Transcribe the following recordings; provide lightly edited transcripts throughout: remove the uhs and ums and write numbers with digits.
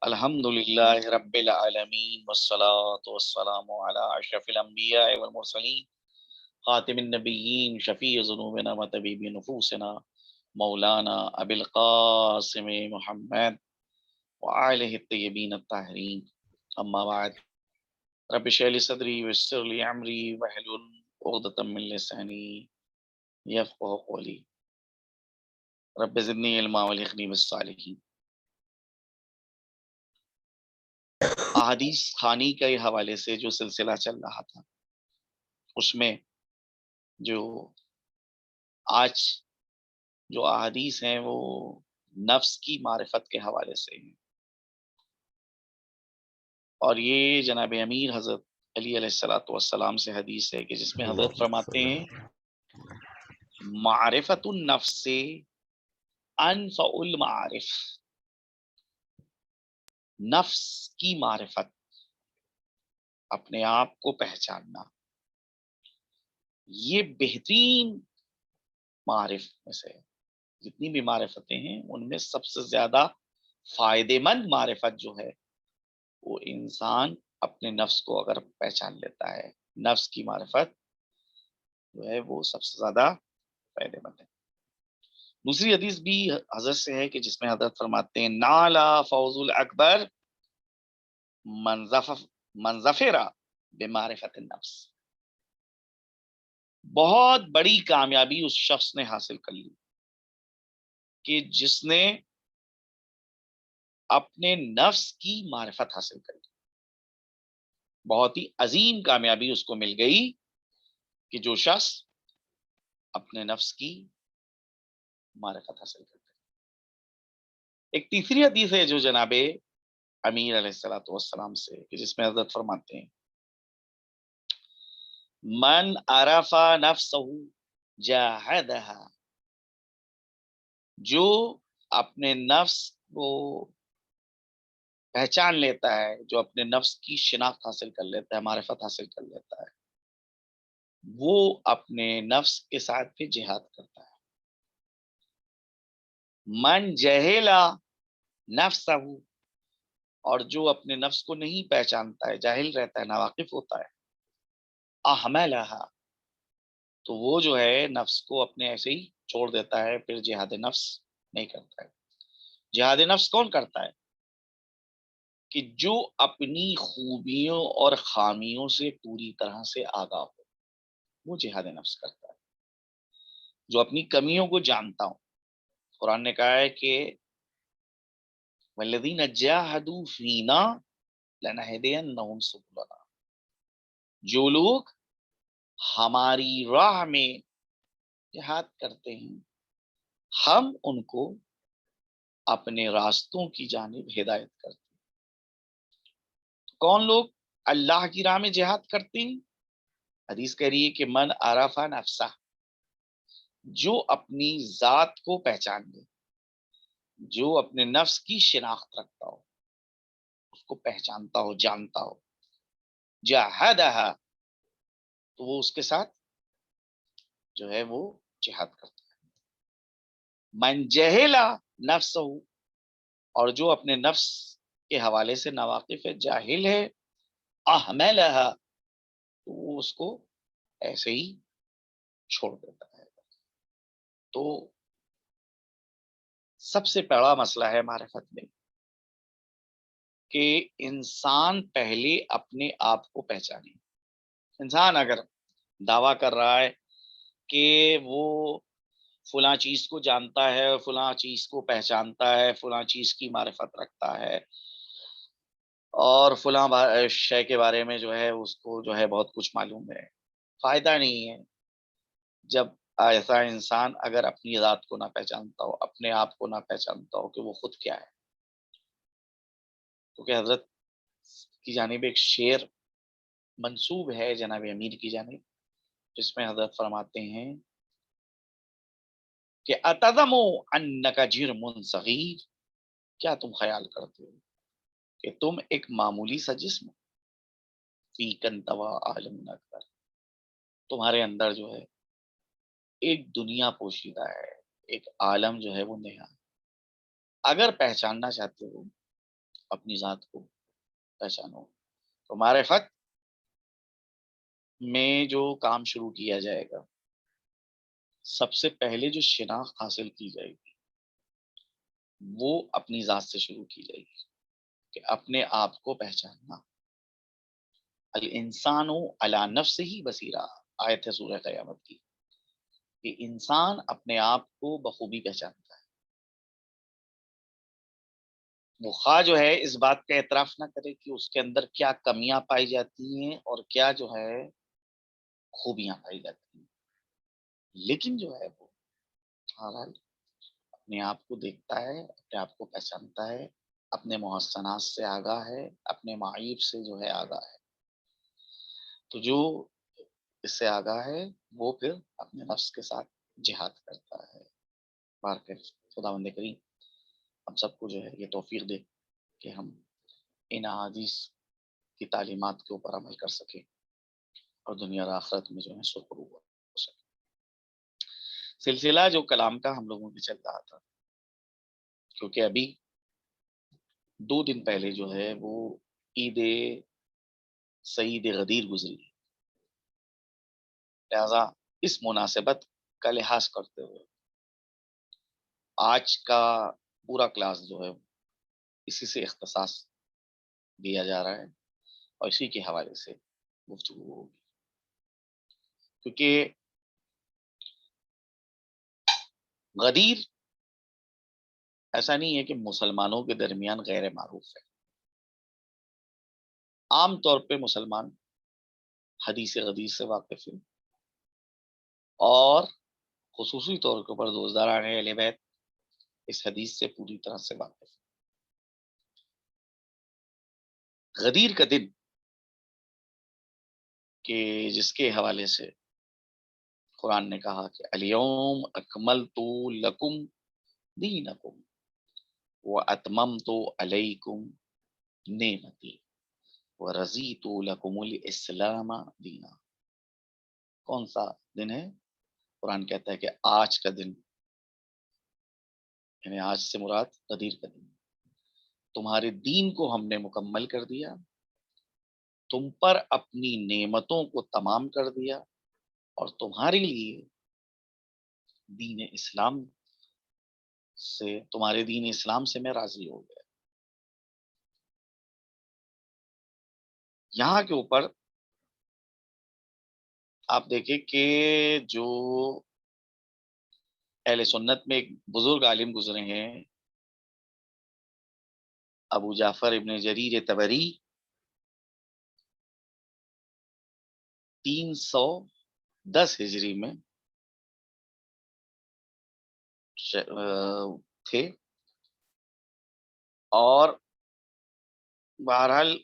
الحمد للہ رب العالمین والصلاة والسلام علی اشرف الانبیاء والمرسلین خاتم النبیین شفیع ذنوبنا وطبیب نفوسنا مولانا ابی القاسم محمد وآلہ الطیبین الطاہرین اما بعد رب اشرح لی صدری ویسر لی امری واحلل عقدۃ من لسانی یفقہوا قولی رب زدنی علما والحقنی بالصالحین۔ احادیث خوانی کے حوالے سے جو سلسلہ چل رہا تھا اس میں جو آج جو احادیث ہیں وہ نفس کی معرفت کے حوالے سے ہیں، اور یہ جناب امیر حضرت علی علیہ الصلوۃ والسلام سے حدیث ہے کہ جس میں حضرت فرماتے ہیں معرفت النفس سے انفع المعارف، نفس کی معرفت، اپنے آپ کو پہچاننا، یہ بہترین معارف میں سے ہے۔ جتنی بھی معرفتیں ہیں ان میں سب سے زیادہ فائدے مند معرفت جو ہے وہ انسان اپنے نفس کو اگر پہچان لیتا ہے، نفس کی معرفت جو ہے وہ سب سے زیادہ فائدے مند ہے۔ دوسری حدیث بھی حضرت سے ہے کہ جس میں حضرت فرماتے ہیں نالا فوز الاکبر من ظفر بمعرفت النفس، بہت بڑی کامیابی اس شخص نے حاصل کر لی کہ جس نے اپنے نفس کی معرفت حاصل کر لی۔ بہت ہی عظیم کامیابی اس کو مل گئی کہ جو شخص اپنے نفس کی معرفت حاصل کرتا ہے۔ ایک تیسری حدیث ہے جو جناب امیر علیہ الصلوۃ والسلام سے کہ جس میں حضرت فرماتے ہیں من عرف نفسہ جاہدہا، جو اپنے نفس کو پہچان لیتا ہے، جو اپنے نفس کی شناخت حاصل کر لیتا ہے، معرفت حاصل کر لیتا ہے، وہ اپنے نفس کے ساتھ بھی جہاد کرتا ہے۔ من جہلا نفسہ، اور جو اپنے نفس کو نہیں پہچانتا ہے، جاہل رہتا ہے، ناواقف ہوتا ہے، احملہا، تو وہ جو ہے نفس کو اپنے ایسے ہی چھوڑ دیتا ہے، پھر جہاد نفس نہیں کرتا ہے۔ جہاد نفس کون کرتا ہے؟ کہ جو اپنی خوبیوں اور خامیوں سے پوری طرح سے آگاہ ہو، وہ جہاد نفس کرتا ہے۔ جو اپنی کمیوں کو جانتا ہوں، قرآن نے کہا ہے کہ والذین جاہدوا فینا لنہدینہم سبلنا، جو لوگ ہماری راہ میں جہاد کرتے ہیں ہم ان کو اپنے راستوں کی جانب ہدایت کرتے ہیں۔ کون لوگ اللہ کی راہ میں جہاد کرتے ہیں؟ حدیث کہہ رہی ہے کہ من عرف نفسہ، جو اپنی ذات کو پہچان لے، جو اپنے نفس کی شناخت رکھتا ہو، اس کو پہچانتا ہو، جانتا ہو، جاہدہا، تو وہ اس کے ساتھ جو ہے وہ جہاد کرتا ہے۔ من جہلا نفسہ، اور جو اپنے نفس کے حوالے سے ناواقف ہے، جاہل ہے، احملہا، تو وہ اس کو ایسے ہی چھوڑ دیتا ہے۔ تو سب سے بڑا مسئلہ ہے معرفت میں کہ انسان پہلے اپنے آپ کو پہچانے۔ انسان اگر دعویٰ کر رہا ہے کہ وہ فلاں چیز کو جانتا ہے، فلاں چیز کو پہچانتا ہے، فلاں چیز کی معرفت رکھتا ہے، اور فلاں شے کے بارے میں جو ہے اس کو جو ہے بہت کچھ معلوم ہے، فائدہ نہیں ہے جب ایسا انسان اگر اپنی ذات کو نہ پہچانتا ہو، اپنے آپ کو نہ پہچانتا ہو کہ وہ خود کیا ہے۔ کیونکہ حضرت کی جانب ایک شعر منسوب ہے جناب امیر کی جانب، جس میں حضرت فرماتے ہیں کہ اتظم انک جرم صغیر، کیا تم خیال کرتے ہو کہ تم ایک معمولی سا جسم، فیک انطوی عالم اکبر، تمہارے اندر جو ہے ایک دنیا پوشیدہ ہے، ایک عالم جو ہے وہ نہا۔ اگر پہچاننا چاہتے ہو اپنی ذات کو پہچانو. تو معرفت میں جو کام شروع کیا جائے گا، سب سے پہلے جو شناخت حاصل کی جائے گی وہ اپنی ذات سے شروع کی جائے گی، کہ اپنے آپ کو پہچاننا. الانسان علی نفسہ بصیرہ، آیت ہے سورہ قیامت کی، کہ انسان اپنے آپ کو بخوبی پہچانتا ہے. وہ خواہ جو ہے اس بات کا اعتراف نہ کرے کہ اس کے اندر کیا کمیاں پائی جاتی ہیں اور کیا جو ہے خوبیاں پائی جاتی ہیں، لیکن جو ہے وہ بہرحال اپنے آپ کو دیکھتا ہے، اپنے آپ کو پہچانتا ہے، اپنے محسنات سے آگاہ ہے، اپنے معایب سے جو ہے آگاہ ہے. تو جو اس سے آگاہ ہے وہ پھر اپنے نفس کے ساتھ جہاد کرتا ہے. بار پھر خداوند کریم ہم سب کو جو ہے یہ توفیق دے کہ ہم ان احادیث کی تعلیمات کے اوپر عمل کر سکیں اور دنیا اور آخرت میں جو ہے سرخرو ہو سکے. سلسلہ جو کلام کا ہم لوگوں کی چل رہا تھا، کیونکہ ابھی 2 دن پہلے جو ہے وہ عید سعید غدیر گزری، لہذا اس مناسبت کا لحاظ کرتے ہوئے آج کا پورا کلاس جو ہے اسی سے اختصاص دیا جا رہا ہے اور اسی کے حوالے سے گفتگو ہوگی. کیونکہ غدیر ایسا نہیں ہے کہ مسلمانوں کے درمیان غیر معروف ہے. عام طور پہ مسلمان حدیث غدیر سے واقف ہیں اور خصوصی طور کے اوپر دوستداران اہل بیت اس حدیث سے پوری طرح سے واقف ہیں. غدیر کا دن کہ جس کے حوالے سے قرآن نے کہا کہ الیوم اکملت لکم دینکم واتممت علیکم نعمتی ورضیت لکم الاسلام دینا. کون سا دن ہے؟ قرآن کہتا ہے کہ آج کا دن، یعنی آج سے مراد غدیر کا دن، تمہارے دین کو ہم نے مکمل کر دیا، تم پر اپنی نعمتوں کو تمام کر دیا اور تمہارے لیے دین اسلام تمہارے دین اسلام سے میں راضی ہو گیا. یہاں کے اوپر آپ دیکھیں کہ جو اہل سنت میں ایک بزرگ عالم گزرے ہیں، ابو جعفر ابن جریر طبری، 310 ہجری میں تھے، اور بہرحال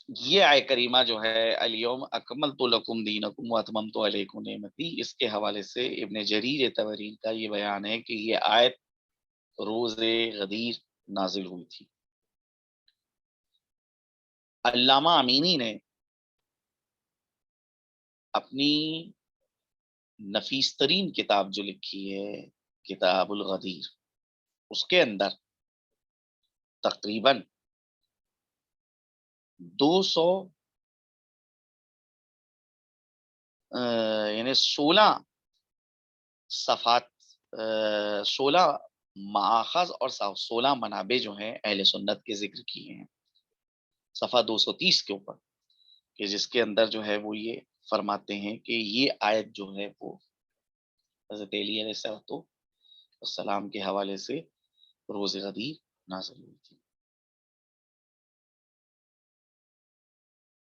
یہ آئے کریمہ جو ہے الیوم اکملت لکم دینکم واتممت علیکم نعمتی، اس کے حوالے سے ابن جریر طبری کا یہ بیان ہے کہ یہ آیت روز غدیر نازل ہوئی تھی. علامہ امینی نے اپنی نفیس ترین کتاب جو لکھی ہے کتاب الغدیر، اس کے اندر تقریباً 200 یعنی 16 صفحات، 16 مآخذ اور 16 منابع جو ہیں اہل سنت کے ذکر کیے ہیں صفحہ 230 کے اوپر، کہ جس کے اندر جو ہے وہ یہ فرماتے ہیں کہ یہ آیت جو ہے وہ حضرت علی علیہ السلام کے حوالے سے روز غدیر نازل ہوئی تھی.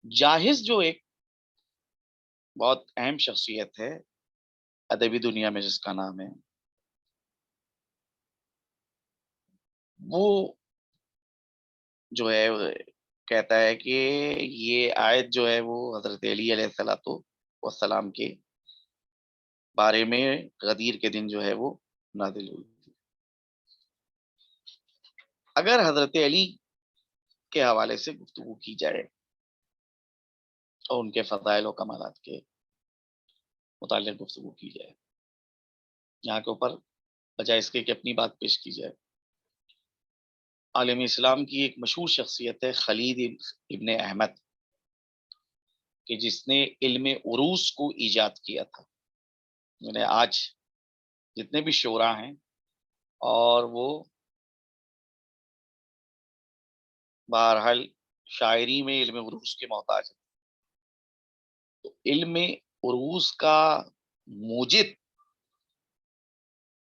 جاہز جو ایک بہت اہم شخصیت ہے ادبی دنیا میں جس کا نام ہے، وہ جو ہے کہتا ہے کہ یہ آیت جو ہے وہ حضرت علی علیہ السلام کے بارے میں غدیر کے دن جو ہے وہ نازل ہوئی تھی. اگر حضرت علی کے حوالے سے گفتگو کی جائے اور ان کے فضائل و کمالات کے متعلق گفتگو کی جائے، یہاں کے اوپر بجائے اس کے کہ اپنی بات پیش کی جائے، عالم اسلام کی ایک مشہور شخصیت ہے خلیل ابن احمد، کہ جس نے علم عروض کو ایجاد کیا تھا. یعنی آج جتنے بھی شعراء ہیں اور وہ بہرحال شاعری میں علم عروض کے محتاج ہیں. تو علم عروض کا موجد،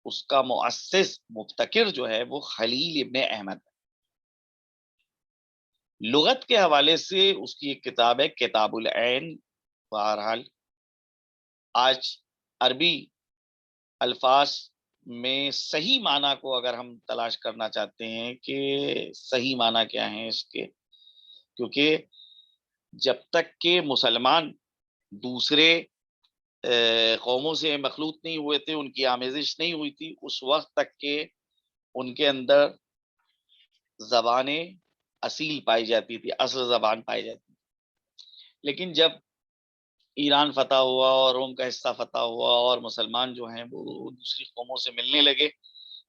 اس کا مؤسس مبتکر جو ہے وہ خلیل ابن احمد ہے. لغت کے حوالے سے اس کی ایک کتاب ہے کتاب العین. بہرحال آج عربی الفاظ میں صحیح معنی کو اگر ہم تلاش کرنا چاہتے ہیں کہ صحیح معنی کیا ہیں اس کے، کیونکہ جب تک کہ مسلمان دوسرے قوموں سے مخلوط نہیں ہوئے تھے، ان کی آمیزش نہیں ہوئی تھی، اس وقت تک کہ ان کے اندر زبانیں اصیل پائی جاتی تھی، اصل زبان پائی جاتی تھی. لیکن جب ایران فتح ہوا اور روم کا حصہ فتح ہوا اور مسلمان جو ہیں وہ دوسری قوموں سے ملنے لگے،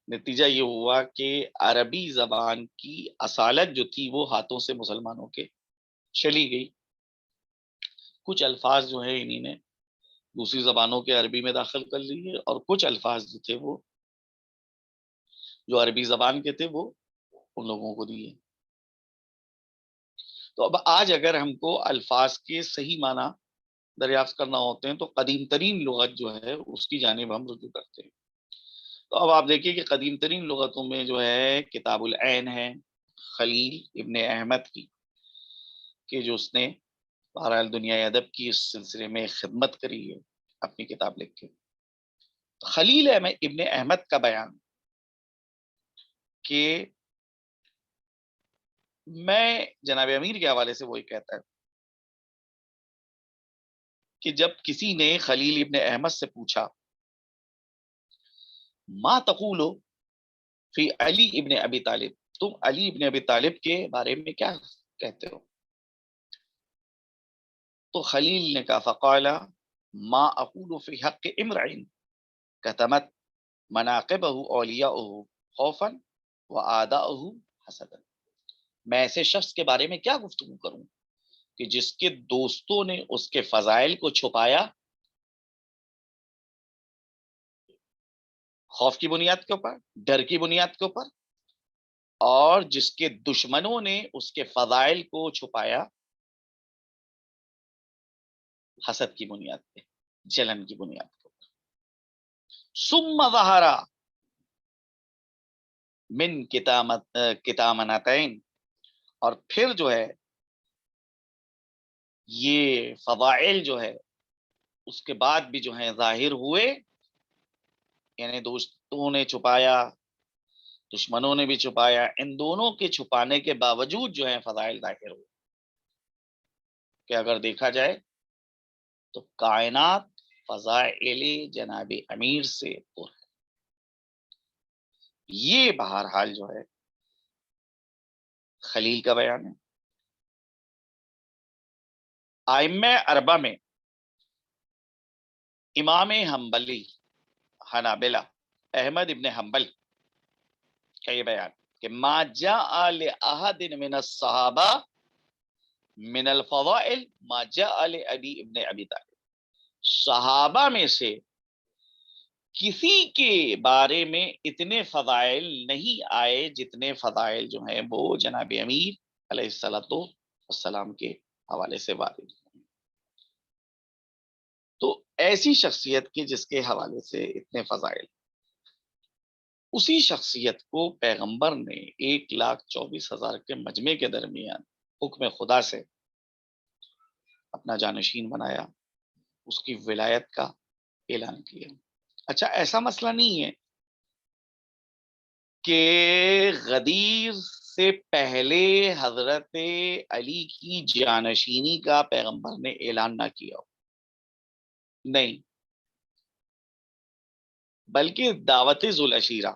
نتیجہ یہ ہوا کہ عربی زبان کی اصالت جو تھی وہ ہاتھوں سے مسلمانوں کے چلی گئی. کچھ الفاظ جو ہیں انہی نے دوسری زبانوں کے عربی میں داخل کر لیے، اور کچھ الفاظ جو تھے وہ جو عربی زبان کے تھے وہ ان لوگوں کو دیے. تو اب آج اگر ہم کو الفاظ کے صحیح معنی دریافت کرنا ہوتے ہیں تو قدیم ترین لغت جو ہے اس کی جانب ہم رجوع کرتے ہیں. تو اب آپ دیکھیے کہ قدیم ترین لغتوں میں جو ہے کتاب العین ہے خلیل ابن احمد کی، کہ جو اس نے بہرحال دنیا ادب کی اس سلسلے میں خدمت کری ہے اپنی کتاب لکھ کے. خلیل ابن احمد کا بیان کہ میں جناب امیر کے حوالے سے وہی کہتا ہے کہ جب کسی نے خلیل ابن احمد سے پوچھا ما تقول فی علی ابن ابی طالب، تم علی ابن ابی طالب کے بارے میں کیا کہتے ہو؟ تو خلیل نے کہا فقال ما اقول فی حق امرئ کتمت مناقبہ اولیاءہ خوفا وآداؤہ حسدا. میں ایسے شخص کے بارے میں کیا گفتگو کروں کہ جس کے دوستوں نے اس کے فضائل کو چھپایا خوف کی بنیاد کے اوپر، ڈر کی بنیاد کے اوپر، اور جس کے دشمنوں نے اس کے فضائل کو چھپایا حسد کی بنیاد پہ، جلن کی بنیاد پہ. ثم ظہر من کتامنتین، اور پھر جو ہے یہ فضائل جو ہے اس کے بعد بھی جو ہے ظاہر ہوئے، یعنی دوستوں نے چھپایا، دشمنوں نے بھی چھپایا، ان دونوں کے چھپانے کے باوجود جو ہے فضائل ظاہر ہوئے. کہ اگر دیکھا جائے تو کائنات فضائل جناب امیر سے پر ہے. یہ بہرحال جو ہے خلیل کا بیان ہے. ائمہ اربعہ میں امام حنبلی حنابلہ احمد ابن حنبل کا یہ بیان کہ ما جاء لأحد من الصحابہ من الفضائل ما جاء لأبی ابن ابی طالب. صحابہ میں سے کسی کے بارے میں اتنے فضائل نہیں آئے جتنے فضائل جو ہیں وہ جناب امیر علیہ الصلوۃ والسلام کے حوالے سے وارد ہیں. تو ایسی شخصیت کے جس کے حوالے سے اتنے فضائل، اسی شخصیت کو پیغمبر نے 1,24,000 کے مجمع کے درمیان حکم خدا سے اپنا جانشین بنایا، اس کی ولایت کا اعلان کیا. اچھا ایسا مسئلہ نہیں ہے کہ غدیر سے پہلے حضرت علی کی جانشینی کا پیغمبر نے اعلان نہ کیا ہو، نہیں، بلکہ دعوت ذوالعشیرہ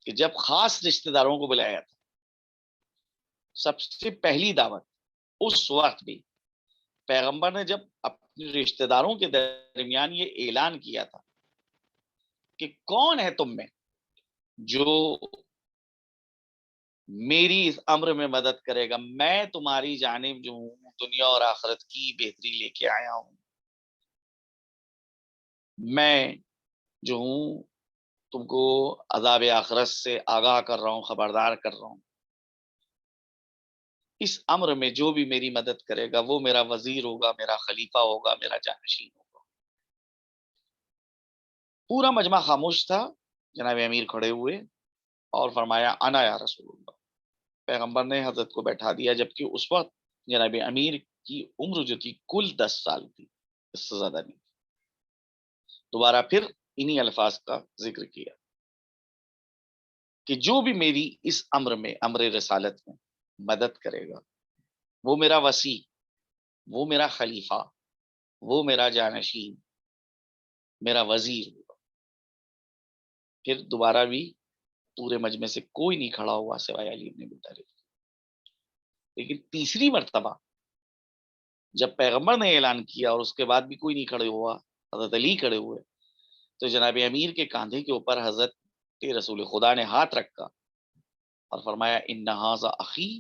کہ جب خاص رشتہ داروں کو بلایا تھا، سب سے پہلی دعوت اس وقت بھی پیغمبر نے جب اپنے رشتہ داروں کے درمیان یہ اعلان کیا تھا کہ کون ہے تم میں جو میری اس امر میں مدد کرے گا، میں تمہاری جانب جو ہوں دنیا اور آخرت کی بہتری لے کے آیا ہوں، میں جو ہوں تم کو عذاب آخرت سے آگاہ کر رہا ہوں، خبردار کر رہا ہوں، اس امر میں جو بھی میری مدد کرے گا وہ میرا وزیر ہوگا، میرا خلیفہ ہوگا، میرا جانشین ہوگا۔ پورا مجمع خاموش تھا، جناب امیر کھڑے ہوئے اور فرمایا انا یا رسول اللہ۔ پیغمبر نے حضرت کو بیٹھا دیا، جبکہ اس وقت جناب امیر کی عمر جو تھی کل 10 سال تھی، اس سے زیادہ نہیں۔ دوبارہ پھر انہی الفاظ کا ذکر کیا کہ جو بھی میری اس امر میں، امر رسالت میں مدد کرے گا وہ میرا وسیع، وہ میرا خلیفہ، وہ میرا جانشین، میرا وزیر ہوگا۔ پھر دوبارہ بھی پورے مجمع سے کوئی نہیں کھڑا ہوا سوائے علی بن ابی طالب۔ لیکن تیسری مرتبہ جب پیغمبر نے اعلان کیا اور اس کے بعد بھی کوئی نہیں کھڑے ہوا، حضرت علی کھڑے ہوئے، تو جناب امیر کے کاندھے کے اوپر حضرت رسول خدا نے ہاتھ رکھا اور فرمایا ان ھذا اخی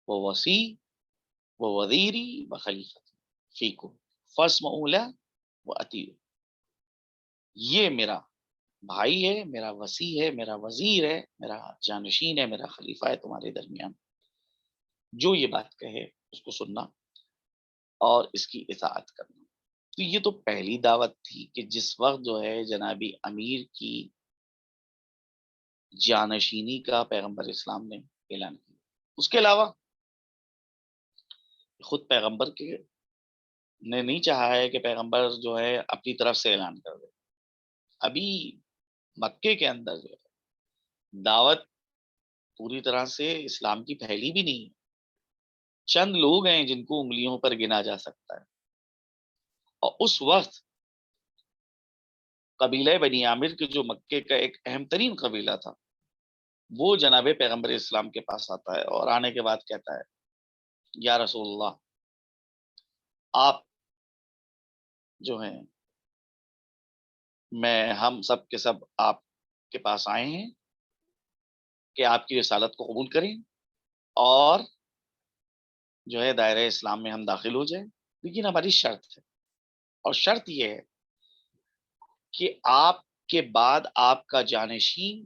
و وصی و وزیری و خلیفتی فیکم فاسمعوا له واطیعوا۔ یہ میرا بھائی ہے، میرا وصی ہے، میرا وزیر ہے، میرا جانشین ہے، میرا خلیفہ ہے تمہارے درمیان، جو یہ بات کہے اس کو سننا اور اس کی اطاعت کرنا۔ تو یہ تو پہلی دعوت تھی کہ جس وقت جو ہے جنابی امیر کی جانشینی کا پیغمبر اسلام نے اعلان کیا۔ اس کے علاوہ خود پیغمبر کے نے نہیں چاہا ہے کہ پیغمبر جو ہے اپنی طرف سے اعلان کر دے۔ ابھی مکے کے اندر جو ہے دعوت پوری طرح سے اسلام کی پھیلی بھی نہیں ہے، چند لوگ ہیں جن کو انگلیوں پر گنا جا سکتا ہے، اور اس وقت قبیلہ بنی عامر کے جو مکے کا ایک اہم ترین قبیلہ تھا، وہ جناب پیغمبر اسلام کے پاس آتا ہے اور آنے کے بعد کہتا ہے یا رسول اللہ، آپ جو ہیں ہم سب کے سب آپ کے پاس آئے ہیں کہ آپ کی رسالت کو قبول کریں اور جو ہے دائرہ اسلام میں ہم داخل ہو جائیں، لیکن ہماری شرط ہے، اور شرط یہ ہے کہ آپ کے بعد آپ کا جانشین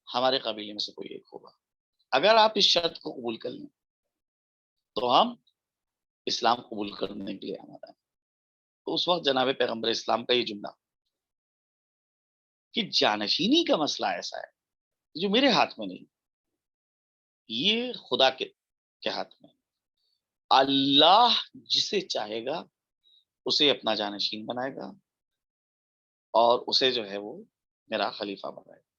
ہمارے قبیلے میں سے کوئی ایک ہوگا۔ اگر آپ اس شرط کو قبول کر لیں تو ہم اسلام قبول کرنے کے لیے آمادہ ہیں۔ تو اس وقت جناب پیغمبر اسلام کا یہ جملہ کہ جانشینی کا مسئلہ ایسا ہے جو میرے ہاتھ میں نہیں، یہ خدا کے ہاتھ میں۔ اللہ جسے چاہے گا اسے اپنا جانشین بنائے گا اور اسے جو ہے وہ میرا خلیفہ بنائے گا۔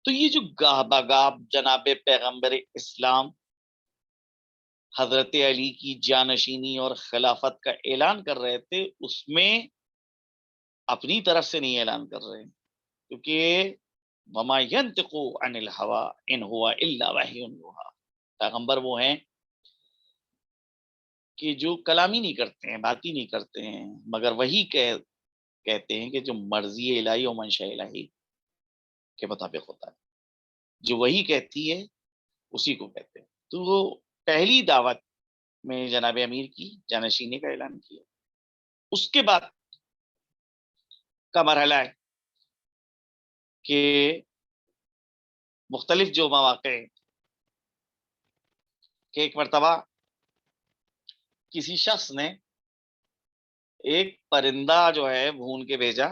تو یہ جو گاہ بگاہ جناب پیغمبر اسلام حضرت علی کی جانشینی اور خلافت کا اعلان کر رہے تھے، اس میں اپنی طرف سے نہیں اعلان کر رہے، کیونکہ وما ينطق عن الهوى ان هو الا وحی یوحی، پیغمبر وہ ہیں کہ جو کلامی نہیں کرتے ہیں، بات ہی نہیں کرتے ہیں، مگر وہی کہتے ہیں کہ جو مرضی الہی و منشاء الہی کے مطابق ہوتا ہے، جو وہی کہتی ہے اسی کو کہتے ہیں۔ تو وہ پہلی دعوت میں جناب امیر کی جانشینی کا اعلان کیا۔ اس کے بعد کا مرحلہ ہے کہ مختلف جو مواقع ہیں کہ ایک مرتبہ کسی شخص نے ایک پرندہ جو ہے بھون کے بھیجا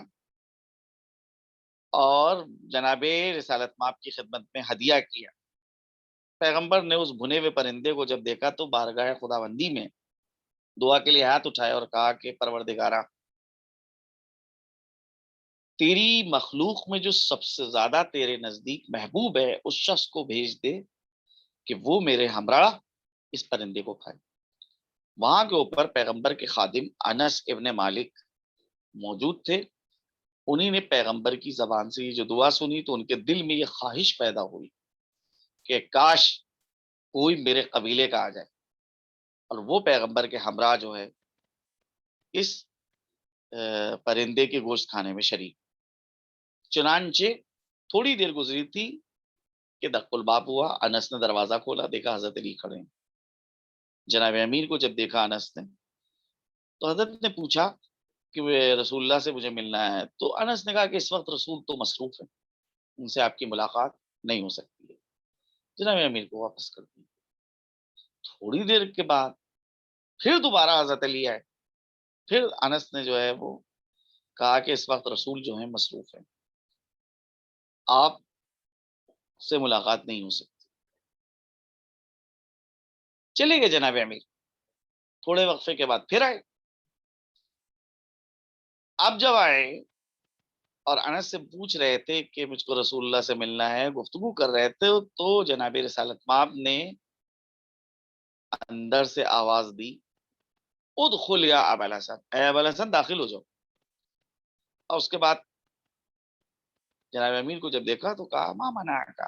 اور جناب رسالت مآب کی خدمت میں ہدیہ کیا۔ پیغمبر نے اس بھنے ہوئے پرندے کو جب دیکھا تو بارگاہ خداوندی میں دعا کے لیے ہاتھ اٹھائے اور کہا کہ پروردگارا، تیری مخلوق میں جو سب سے زیادہ تیرے نزدیک محبوب ہے اس شخص کو بھیج دے کہ وہ میرے ہمراہ اس پرندے کو کھائے۔ وہاں کے اوپر پیغمبر کے خادم انس ابن مالک موجود تھے، انہی نے پیغمبر کی زبان سے یہ جو دعا سنی تو ان کے دل میں یہ خواہش پیدا ہوئی کہ کاش کوئی میرے قبیلے کا آ جائے اور وہ پیغمبر کے ہمراہ جو ہے اس پرندے کے گوشت کھانے میں شریک۔ چنانچہ تھوڑی دیر گزری تھی کہ دق الباب ہوا، انس نے دروازہ کھولا، دیکھا حضرت علی کھڑے ہیں۔ جناب امیر کو جب دیکھا انس نے تو حضرت نے پوچھا کہ رسول اللہ سے مجھے ملنا ہے، تو انس نے کہا کہ اس وقت رسول تو مصروف ہے، ان سے آپ کی ملاقات نہیں ہو سکتی ہے۔ جناب امیر کو واپس کر دی۔ تھوڑی دیر کے بعد پھر دوبارہ حضرت علی آئے، پھر انس نے جو ہے وہ کہا کہ اس وقت رسول جو ہے مصروف ہے، آپ سے ملاقات نہیں ہو سکتی۔ چلے گئے جناب امیر، تھوڑے وقفے کے بعد پھر آئے۔ اب جب آئے اور انس سے پوچھ رہے تھے کہ مجھ کو رسول اللہ سے ملنا ہے، گفتگو کر رہے تھے، تو جناب رسالت مآب نے اندر سے آواز دی، ادخل یا ابا الحسن، اے ابا الحسن داخل ہو جاؤ۔ اور اس کے بعد جناب امیر کو جب دیکھا تو کہا ما منع کا،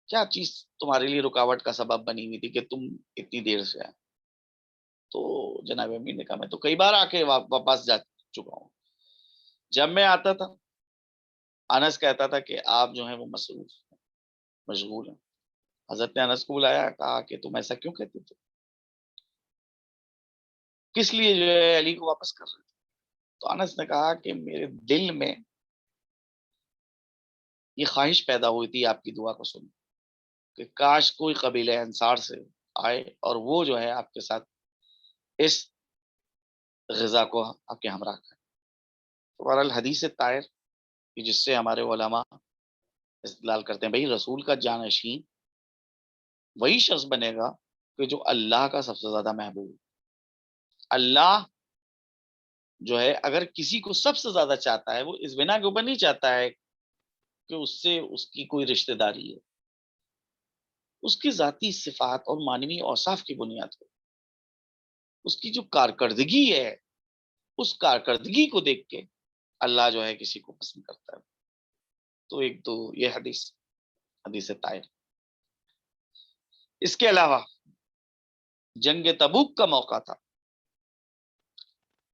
کیا چیز تمہارے لیے رکاوٹ کا سبب بنی ہوئی تھی کہ تم اتنی دیر سے آئے؟ تو جناب امیر نے کہا میں تو کئی بار آ کے واپس جا چکا ہوں، جب میں آتا تھا انس کہتا تھا کہ آپ جو ہیں وہ مصروف ہیں، مشغول ہیں۔ حضرت نے انس کو بلایا، کہا کہ تم ایسا کیوں کہتے تھے، کس لیے جو ہے علی کو واپس کر رہے تھے؟ تو انس نے کہا کہ میرے دل میں یہ خواہش پیدا ہوئی تھی آپ کی دعا کو سن کہ کاش کوئی قبیلہ انصار سے آئے اور وہ جو ہے آپ کے ساتھ اس غذا کو آپ کے ہمراہ کریں۔ تو بہرحال حدیث طاہر کہ جس سے ہمارے علماء استدلال کرتے ہیں، بھائی رسول کا جانشین وہی شخص بنے گا کہ جو اللہ کا سب سے زیادہ محبوب۔ اللہ جو ہے اگر کسی کو سب سے زیادہ چاہتا ہے، وہ اس بنا کے اوپر نہیں چاہتا ہے کہ اس سے اس کی کوئی رشتہ داری ہے، اس کی ذاتی صفات اور معنوی اوصاف کی بنیاد پر اس کی جو کارکردگی ہے، اس کارکردگی کو دیکھ کے اللہ جو ہے کسی کو پسند کرتا ہے۔ تو ایک تو یہ حدیث طاہر۔ اس کے علاوہ جنگ تبوک کا موقع تھا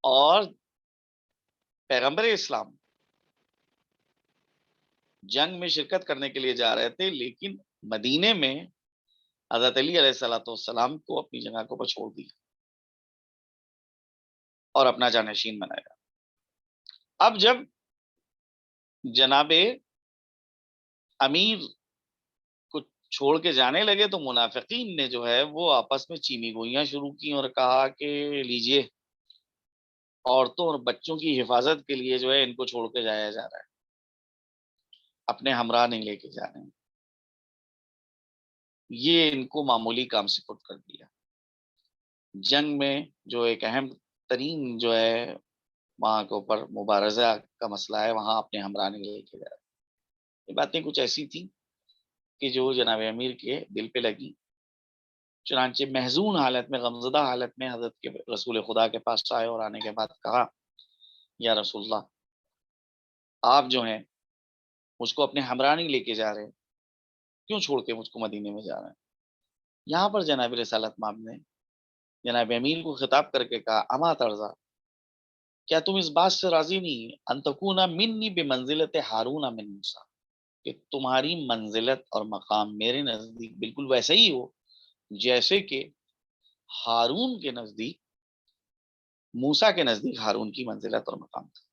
اور پیغمبر اسلام جنگ میں شرکت کرنے کے لیے جا رہے تھے، لیکن مدینے میں حضرت علی علیہ الصلوۃ والسلام کو اپنی جگہ کو چھوڑ دیا اور اپنا جانشین بنایا۔ اب جب جناب امیر کو چھوڑ کے جانے لگے تو منافقین نے جو ہے وہ آپس میں چیمی گوئیاں شروع کی اور کہا کہ لیجئے عورتوں اور بچوں کی حفاظت کے لیے جو ہے ان کو چھوڑ کے جایا جا رہا ہے، اپنے ہمراہ نہیں لے کے جا رہے ہیں۔ یہ ان کو معمولی کام سے خود کر دیا۔ جنگ میں جو ایک اہم ترین جو ہے وہاں کے اوپر مبارزہ کا مسئلہ ہے، وہاں اپنے ہمراہ نہیں لے کے جا رہے۔ یہ باتیں کچھ ایسی تھیں کہ جو جناب امیر کے دل پہ لگی، چنانچہ محزون حالت میں، غمزدہ حالت میں حضرت کے رسول خدا کے پاس آئے اور آنے کے بعد کہا یا رسول اللہ، آپ جو ہیں مجھ کو اپنے ہمراہ نہیں لے کے جا رہے، کیوں چھوڑ کے مجھ کو مدینے میں جا رہے ہیں؟ یہاں پر جناب رسالت مآب نے جناب امیر کو خطاب کر کے کہا اما ترضا، کیا تم اس بات سے راضی نہیں ان تکون منی بمنزلت ہارون من موسیٰ، کہ تمہاری منزلت اور مقام میرے نزدیک بالکل ویسا ہی ہو جیسے کہ ہارون کے نزدیک، موسیٰ کے نزدیک ہارون کی منزلت اور مقام تھا۔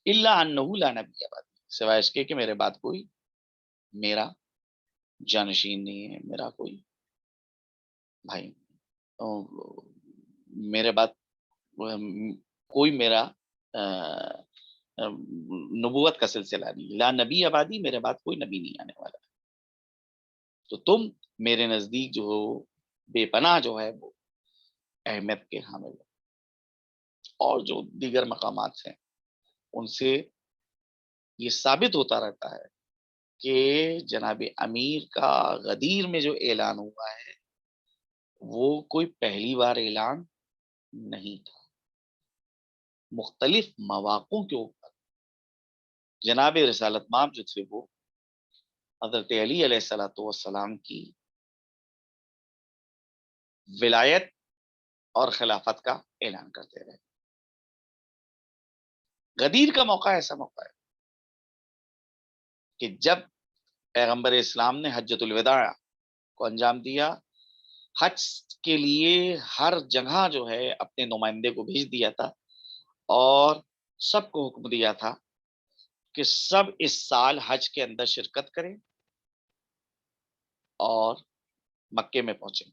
الا انہ لا نبی بعدی، سوائے اس کے کہ میرے بعد کوئی میرا جانشین نہیں ہے، میرا کوئی بھائی، میرے بعد کوئی میرا نبوت کا سلسلہ نہیں، لا نبی آبادی، میرے بعد کوئی نبی نہیں آنے والا، تو تم میرے نزدیک جو بے پناہ جو ہے وہ اہمیت کے حامل ہے۔ اور جو دیگر مقامات ہیں ان سے یہ ثابت ہوتا رہتا ہے کہ جناب امیر کا غدیر میں جو اعلان ہوا ہے وہ کوئی پہلی بار اعلان نہیں تھا۔ مختلف مواقعوں کے اوپر جناب رسالت مآب جو تھے وہ حضرت علی علیہ الصلوۃ والسلام کی ولایت اور خلافت کا اعلان کرتے رہے۔ غدیر کا موقع ایسا موقع ہے کہ جب پیغمبر اسلام نے حجۃ الوداع کو انجام دیا. حج کے لیے ہر جگہ جو ہے اپنے نمائندے کو بھیج دیا تھا اور سب کو حکم دیا تھا کہ سب اس سال حج کے اندر شرکت کریں اور مکے میں پہنچیں.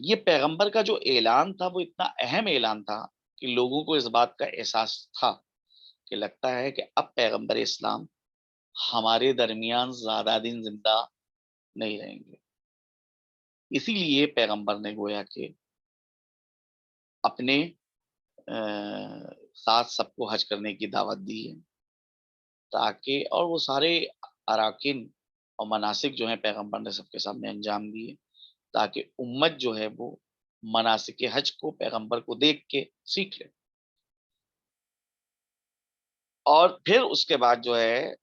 یہ پیغمبر کا جو اعلان تھا وہ اتنا اہم اعلان تھا کہ لوگوں کو اس بات کا احساس تھا کہ لگتا ہے کہ اب پیغمبر اسلام ہمارے درمیان زیادہ دن زندہ نہیں رہیں گے. اسی لیے پیغمبر نے گویا کہ اپنے ساتھ سب کو حج کرنے کی دعوت دی ہے تاکہ، اور وہ سارے اراکین اور مناسک جو ہیں پیغمبر نے سب کے سامنے انجام دیے تاکہ امت جو ہے وہ مناسک حج کو پیغمبر کو دیکھ کے سیکھ لے. اور پھر اس کے بعد جو ہے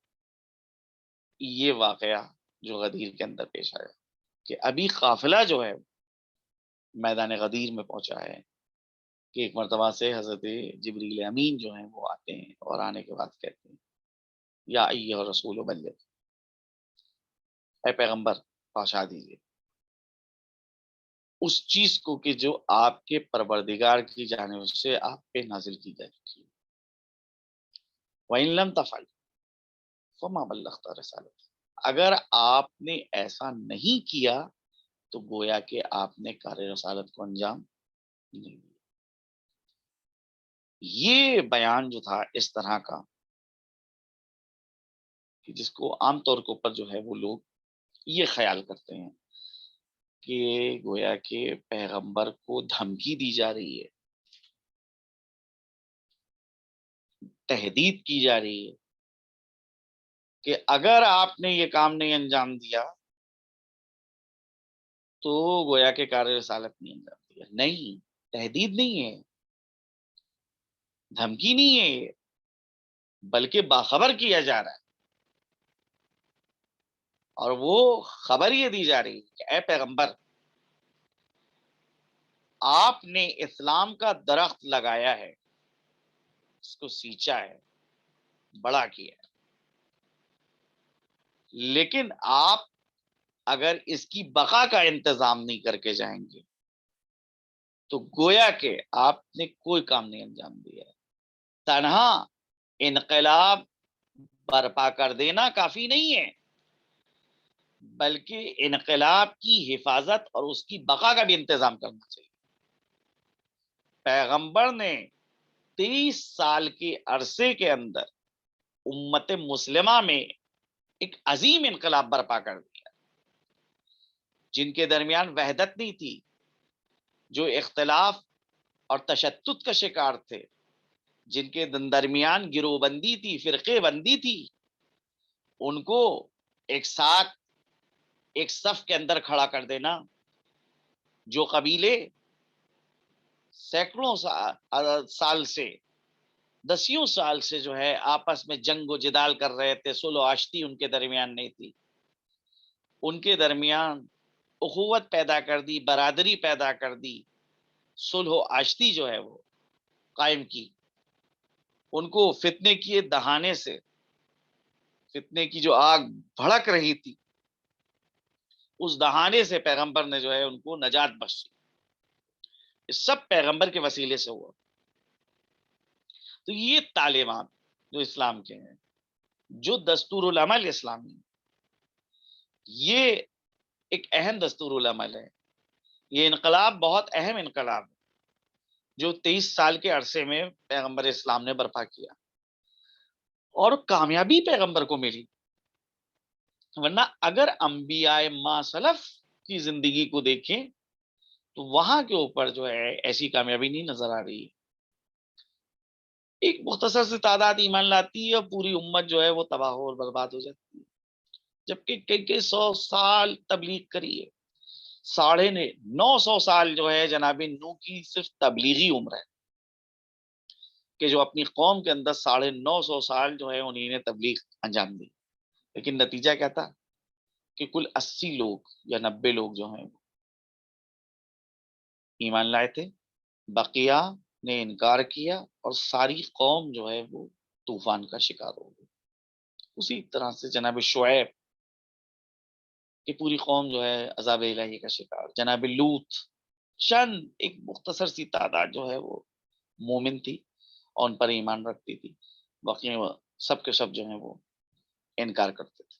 یہ واقعہ جو غدیر کے اندر پیش آیا کہ ابھی قافلہ جو ہے میدان غدیر میں پہنچا ہے کہ ایک مرتبہ سے حضرت جبریل امین جو ہیں وہ آتے ہیں اور آنے کے بعد کہتے ہیں یا ایھا رسول بلغ، اے پیغمبر پہنچا دیجیے اس چیز کو کہ جو آپ کے پروردگار کی جانب سے آپ پہ نازل کی جا چکی ہے. وَإِن لَمْ تَفْعَلْ فَمَا بَلَّغْتَ رِسَالَتِهِ، اگر آپ نے ایسا نہیں کیا تو گویا کہ آپ نے کار رسالت کو انجام نہیں دیا. یہ بیان جو تھا اس طرح کا کہ جس کو عام طور کے اوپر جو ہے وہ لوگ یہ خیال کرتے ہیں کہ گویا کہ پیغمبر کو دھمکی دی جا رہی ہے، تہدید کی جا رہی ہے کہ اگر آپ نے یہ کام نہیں انجام دیا تو گویا کہ کار رسالت نہیں انجام دیا. نہیں، تہدید نہیں ہے، دھمکی نہیں ہے یہ، بلکہ باخبر کیا جا رہا ہے. اور وہ خبر یہ دی جا رہی ہے کہ اے پیغمبر آپ نے اسلام کا درخت لگایا ہے، اس کو سینچا ہے، بڑا کیا ہے، لیکن آپ اگر اس کی بقا کا انتظام نہیں کر کے جائیں گے تو گویا کہ آپ نے کوئی کام نہیں انجام دیا. تنہا انقلاب برپا کر دینا کافی نہیں ہے بلکہ انقلاب کی حفاظت اور اس کی بقا کا بھی انتظام کرنا چاہیے. پیغمبر نے 23 سال کے عرصے کے اندر امت مسلمہ میں ایک عظیم انقلاب برپا کر دیا. جن کے درمیان وحدت نہیں تھی، جو اختلاف اور تشدد کا شکار تھے، جن کے درمیان گروہ بندی تھی، فرقے بندی تھی، ان کو ایک ساتھ ایک صف کے اندر کھڑا کر دینا. جو قبیلے سینکڑوں سال سے، دسیوں سال سے جو ہے آپس میں جنگ و جدال کر رہے تھے، صلح و آشتی ان کے درمیان نہیں تھی، ان کے درمیان اخوت پیدا کر دی، برادری پیدا کر دی، صلح و آشتی جو ہے وہ قائم کی. ان کو فتنے کی دہانے سے، فتنے کی جو آگ بھڑک رہی تھی اس دہانے سے پیغمبر نے جو ہے ان کو نجات بخشی. اس سب پیغمبر کے وسیلے سے ہوا. تو یہ تعلیمات جو اسلام کے ہیں، جو دستور العمل اسلامی، یہ ایک اہم دستور العمل ہے. یہ انقلاب بہت اہم انقلاب ہے جو 23 سال کے عرصے میں پیغمبر اسلام نے برپا کیا اور کامیابی پیغمبر کو ملی. ورنہ اگر انبیاء ما سلف کی زندگی کو دیکھیں تو وہاں کے اوپر جو ہے ایسی کامیابی نہیں نظر آ رہی ہے. ایک مختصر سی تعداد ایمان لاتی ہے اور پوری امت جو ہے وہ تباہ اور برباد ہو جاتی ہے. جبکہ کئی 100 سال تبلیغ کری ہے، 950 سال جو ہے جناب نو کی صرف تبلیغی عمر ہے کہ جو اپنی قوم کے اندر 950 سال جو ہے انہیں نے تبلیغ انجام دی. لیکن نتیجہ کیا تھا کہ کل 80 لوگ یا 90 لوگ جو ہیں ایمان لائے تھے، بقیہ نے انکار کیا اور ساری قوم جو ہے وہ طوفان کا شکار ہو گئی. اسی طرح سے جناب شعیب کہ پوری قوم جو ہے عذاب الہی کا شکار. جناب لوط چند ایک مختصر سی تعداد جو ہے وہ مومن تھی اور ان پر ایمان رکھتی تھی، باقی وہ سب کے سب جو ہیں وہ انکار کرتے تھے.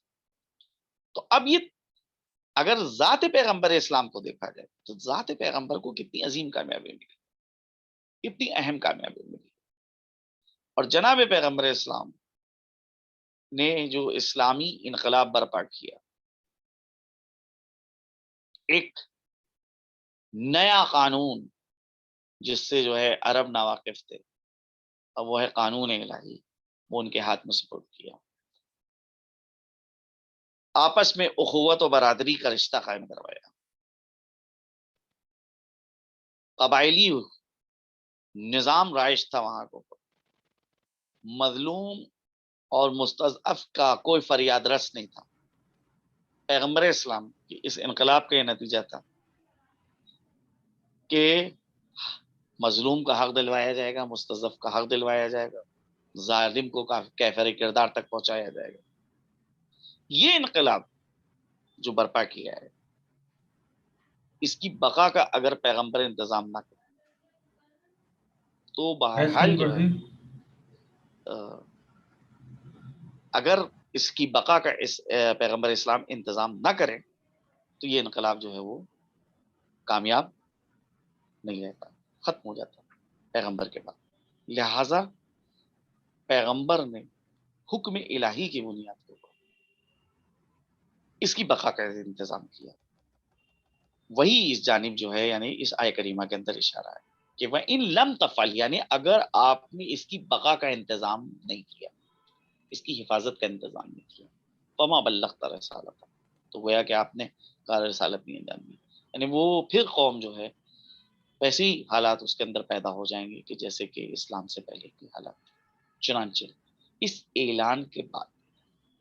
تو اب یہ اگر ذات پیغمبر اسلام کو دیکھا جائے تو ذات پیغمبر کو کتنی عظیم کامیابی ملی، کتنی اہم کامیابی ملی. اور جناب پیغمبر اسلام نے جو اسلامی انقلاب برپا کیا، ایک نیا قانون جس سے جو ہے عرب ناواقف تھے، اب وہ ہے قانون الہی، وہ ان کے ہاتھ میں سپرد کیا. آپس میں اخوت و برادری کا رشتہ قائم کروایا. قبائلی نظام رائج تھا وہاں کو، مظلوم اور مستضعف کا کوئی فریاد رس نہیں تھا. پیغمبر اسلام کی اس انقلاب کا یہ نتیجہ تھا کہ مظلوم کا حق دلوایا جائے گا، مستضعف کا حق دلوایا جائے گا، ظالم کو کیفر کردار تک پہنچایا جائے گا. یہ انقلاب جو برپا کیا ہے، اس کی بقا کا اگر پیغمبر انتظام نہ کرے تو بہرحال جو ہے اگر اس کی بقا کا اس پیغمبر اسلام انتظام نہ کرے تو یہ انقلاب جو ہے وہ کامیاب نہیں رہتا، ختم ہو جاتا پیغمبر کے بعد. لہذا پیغمبر نے حکم الہی کی بنیاد کے اوپر اس کی بقا کا انتظام کیا. وہی اس جانب جو ہے یعنی اس آیہ کریمہ کے اندر اشارہ ہے کہ وہ ان لم تفعل، یعنی اگر آپ نے اس کی بقا کا انتظام نہیں کیا، اس کی حفاظت کا انتظام نہیں کیا، فما بلغت رسالت، تو گویا کہ آپ نے کار رسالت نہیں انجام دی. یعنی وہ پھر قوم جو ہے ویسے ہی حالات اس کے اندر پیدا ہو جائیں گے کہ جیسے کہ اسلام سے پہلے کی حالات. چنانچہ اس اعلان کے بعد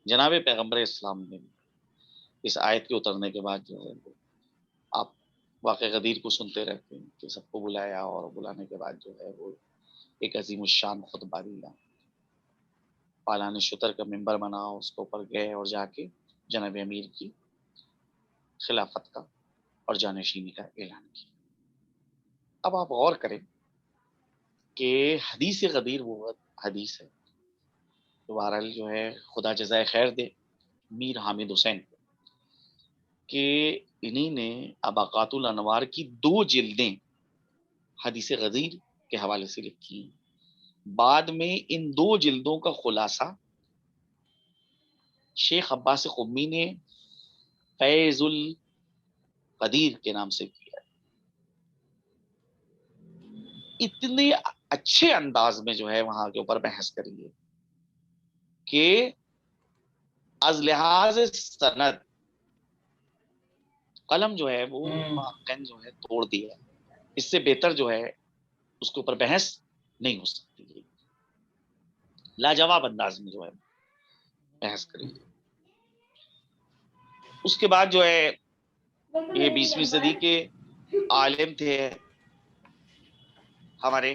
جناب پیغمبر اسلام نے اس آیت کے اترنے کے بعد جو ہے آپ واقع غدیر کو سنتے رہتے ہیں کہ سب کو بلایا اور بلانے کے بعد جو ہے وہ ایک عظیم الشان خطبہ دیا، پالان شتر کا ممبر بنا، اس کے اوپر گئے اور جا کے جناب امیر کی خلافت کا اور جانشینی کا اعلان کیا. اب آپ غور کریں کہ حدیث غدیر وہ حدیث ہے تو بہرحال جو ہے خدا جزائے خیر دے میر حامد حسین کہ انہی نے اباقات الانوار کی 2 جلدیں حدیث غدیر کے حوالے سے لکھی ہیں. بعد میں ان 2 جلدوں کا خلاصہ شیخ عباس قمی نے فیض القدیر کے نام سے کیا ہے. اتنے اچھے انداز میں جو ہے وہاں کے اوپر بحث کری ہے کہ از لحاظ سند قلم جو ہے وہ محققین جو ہے توڑ دیا. اس سے بہتر جو ہے اس کے اوپر بحث نہیں ہو سکتی. لاجواب انداز میں جو ہے بحث کری. اس کے بعد جو ہے یہ 20ویں صدی کے عالم تھے ہمارے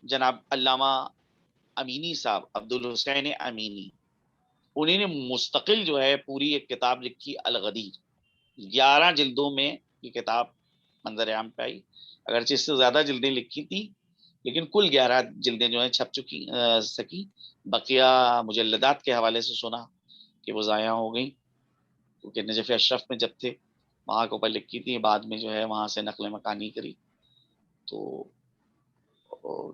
جناب علامہ امینی صاحب، عبدالحسین امینی. انہیں نے مستقل جو ہے پوری ایک کتاب لکھی الغدیر. 11 جلدوں میں یہ کتاب منظر عام پہ آئی، اگرچہ اس سے زیادہ جلدیں لکھی تھی لیکن کل 11 جلدیں جو ہیں چھپ چکی سکی. بقیہ مجلدات کے حوالے سے سنا کہ وہ ضائع ہو گئیں کیونکہ نجف اشرف میں جب تھے وہاں کے اوپر لکھی تھی، بعد میں جو ہے وہاں سے نقل مکانی کری تو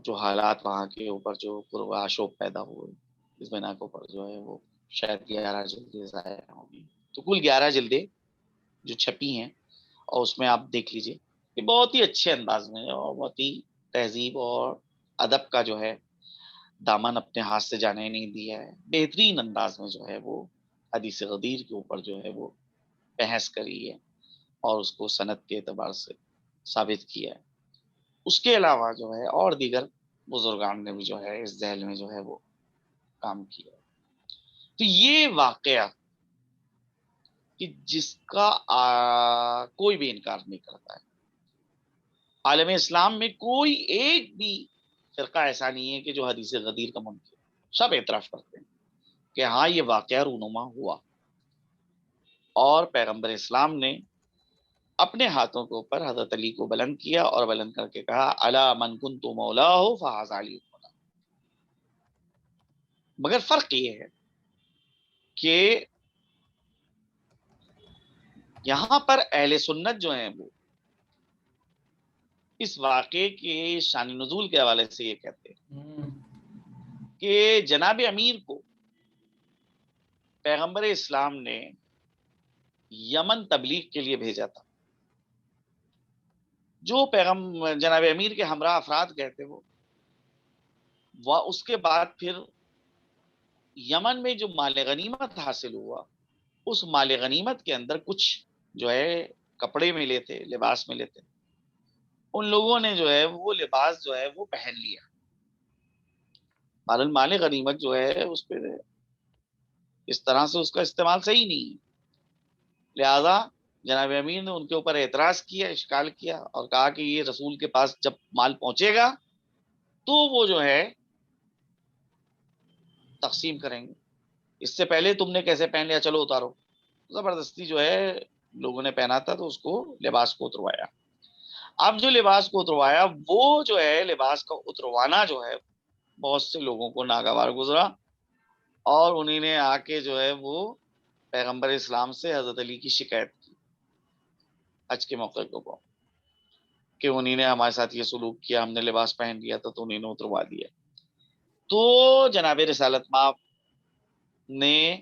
جو حالات وہاں کے اوپر جو آشوب پیدا ہوئے اس بنا کے اوپر جو ہے وہ شاید 11 جلدیں ضائع ہوں گی. تو کل 11 جلدیں جو چھپی ہیں اور اس میں آپ دیکھ لیجئے کہ بہت ہی اچھے انداز میں اور بہت ہی تہذیب اور ادب کا جو ہے دامن اپنے ہاتھ سے جانے نہیں دیا ہے. بہترین انداز میں جو ہے وہ حدیث غدیر کے اوپر جو ہے وہ بحث کری ہے اور اس کو سند کے اعتبار سے ثابت کیا ہے. اس کے علاوہ جو ہے اور دیگر بزرگان نے بھی جو ہے اس ذیل میں جو ہے وہ کام کیا. تو یہ واقعہ کہ جس کا کوئی بھی انکار نہیں کرتا ہے. عالم اسلام میں کوئی ایک بھی فرقہ ایسا نہیں ہے کہ جو حدیث غدیر کا منکر، سب اعتراف کرتے ہیں کہ ہاں یہ واقعہ رونما ہوا. اور پیغمبر اسلام نے اپنے ہاتھوں کے اوپر حضرت علی کو بلند کیا اور بلند کر کے کہا الا من کنت مولاہ فہذا علی مولا. مگر فرق یہ ہے کہ یہاں پر اہل سنت جو ہیں وہ اس واقعے کے شان نزول کے حوالے سے یہ کہتے ہیں کہ جناب امیر کو پیغمبر اسلام نے یمن تبلیغ کے لیے بھیجا تھا. جو جناب امیر کے ہمراہ افراد گئے تھے وہ اس کے بعد پھر یمن میں جو مال غنیمت حاصل ہوا اس مال غنیمت کے اندر کچھ جو ہے کپڑے ملے تھے، لباس ملے تھے. ان لوگوں نے جو ہے وہ لباس جو ہے وہ پہن لیا. مال غنیمت جو ہے اس پہ اس طرح سے اس کا استعمال صحیح نہیں ہے. لہذا جناب امیر نے ان کے اوپر اعتراض کیا، اشکال کیا اور کہا کہ یہ رسول کے پاس جب مال پہنچے گا تو وہ جو ہے تقسیم کریں گے. اس سے پہلے تم نے کیسے پہن لیا، چلو اتارو. زبردستی جو ہے لوگوں نے پہنا تھا تو اس کو لباس کو اتروایا. اب جو لباس کو اتروایا وہ جو ہے لباس کا اتروانا جو ہے بہت سے لوگوں کو ناگوار گزرا اور انہیں نے آ کے جو ہے وہ پیغمبر اسلام سے حضرت علی کی شکایت کی حج کے موقع کو کہ انہیں نے ہمارے ساتھ یہ سلوک کیا، ہم نے لباس پہن لیا تھا تو انہیں نے اتروا دیا. تو جناب رسالت مآب نے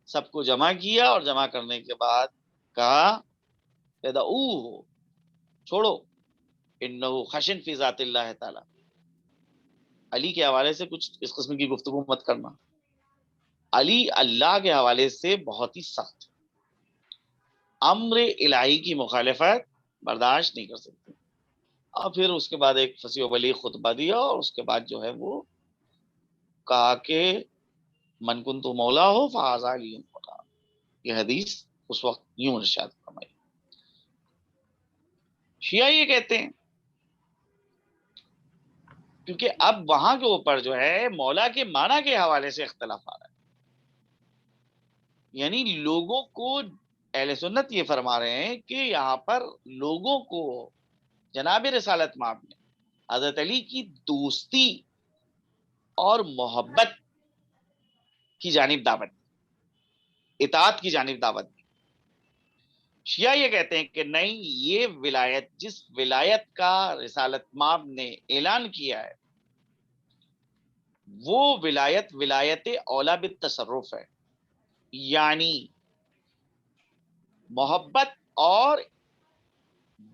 سب کو جمع کیا اور جمع کرنے کے بعد کہا ادعوہ، چھوڑو، انہو خشن فی ذات اللہ تعالی. علی کے حوالے سے کچھ اس قسم کی گفتگو مت کرنا. علی اللہ کے حوالے سے بہت ہی سخت، امر الہی کی مخالفت برداشت نہیں کر سکتے. اور پھر اس کے بعد ایک فصیح و بلیغ خطبہ دیا اور اس کے بعد جو ہے وہ کہا کہ من کنت مولا ہو فہذا علی مولا. یہ حدیث اس وقت یوں ارشاد فرمائی. شیعہ یہ کہتے ہیں کیونکہ اب وہاں کے اوپر جو ہے مولا کے معنی کے حوالے سے اختلاف آ رہا ہے. یعنی لوگوں کو اہل سنت یہ فرما رہے ہیں کہ یہاں پر لوگوں کو جناب رسالت مآب نے حضرت علی کی دوستی اور محبت کی جانب دعوت دی، اطاعت کی جانب دعوت دی. شیعہ یہ کہتے ہیں کہ نہیں، یہ ولایت، جس ولایت کا رسالت مآب نے اعلان کیا ہے وہ ولایت اولا بالتصرف ہے. یعنی محبت اور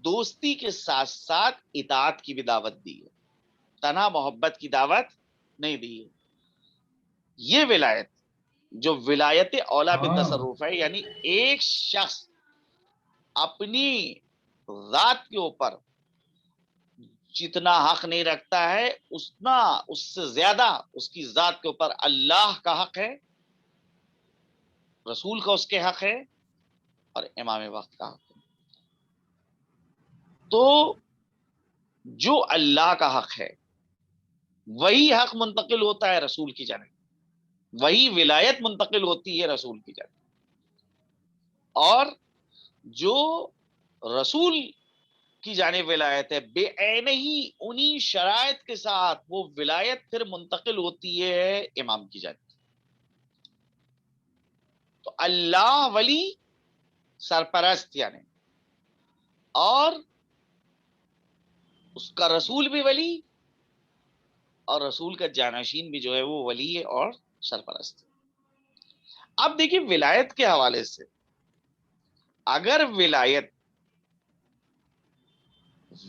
دوستی کے ساتھ ساتھ اطاعت کی بھی دعوت دی ہے، تنہا محبت کی دعوت نہیں دی ہے. یہ ولایت جو ولایت اولا بالتصرف ہے، یعنی ایک شخص اپنی ذات کے اوپر جتنا حق نہیں رکھتا ہے اتنا اس سے زیادہ اس کی ذات کے اوپر اللہ کا حق ہے، رسول کا اس کے حق ہے اور امام وقت کا حق ہے. تو جو اللہ کا حق ہے وہی حق منتقل ہوتا ہے رسول کی جانب، وہی ولایت منتقل ہوتی ہے رسول کی جانب. اور جو رسول کی جانب ولایت ہے بے عین ہی انہی شرائط کے ساتھ وہ ولایت پھر منتقل ہوتی ہے امام کی جانب. تو اللہ ولی سرپرست یعنی، اور اس کا رسول بھی ولی اور رسول کا جانشین بھی جو ہے وہ ولی ہے اور سرپرست. اب دیکھیے ولایت کے حوالے سے، اگر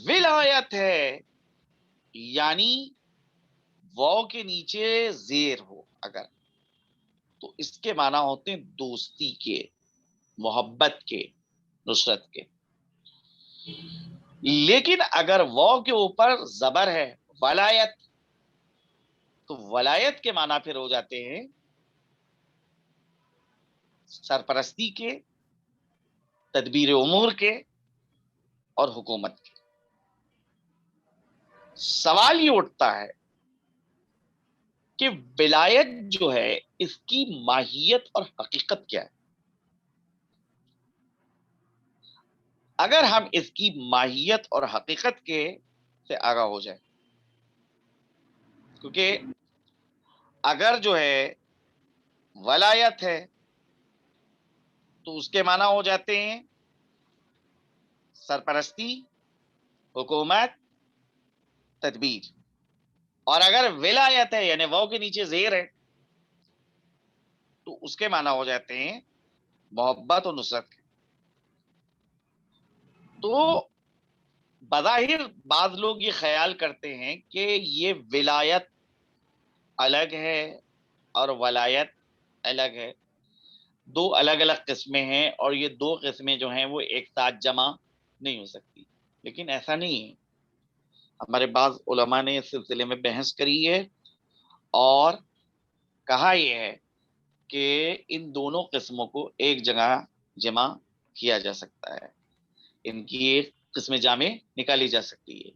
ولایت ہے یعنی واو کے نیچے زیر ہو اگر، تو اس کے معنی ہوتے ہیں دوستی کے، محبت کے، نصرت کے. لیکن اگر واو کے اوپر زبر ہے ولایت، تو ولایت کے معنی پھر ہو جاتے ہیں سرپرستی کے، تدبیر امور کے اور حکومت کے. سوال یہ اٹھتا ہے کہ ولایت جو ہے اس کی ماہیت اور حقیقت کیا ہے؟ اگر ہم اس کی ماہیت اور حقیقت کے سے آگاہ ہو جائے. کیونکہ اگر جو ہے ولایت ہے تو اس کے معنی ہو جاتے ہیں سرپرستی، حکومت، تدبیر. اور اگر ولایت ہے یعنی واو کے نیچے زیر ہے تو اس کے معنی ہو جاتے ہیں محبت و نصرت. تو بظاہر بعض لوگ یہ خیال کرتے ہیں کہ یہ ولایت الگ ہے اور ولایت الگ ہے، دو الگ الگ قسمیں ہیں، اور یہ دو قسمیں جو ہیں وہ ایک ساتھ جمع نہیں ہو سکتی. لیکن ایسا نہیں ہے. ہمارے بعض علماء نے اس سلسلے میں بحث کری ہے اور کہا یہ ہے کہ ان دونوں قسموں کو ایک جگہ جمع کیا جا سکتا ہے، ان کی ایک قسم جامع نکالی جا سکتی ہے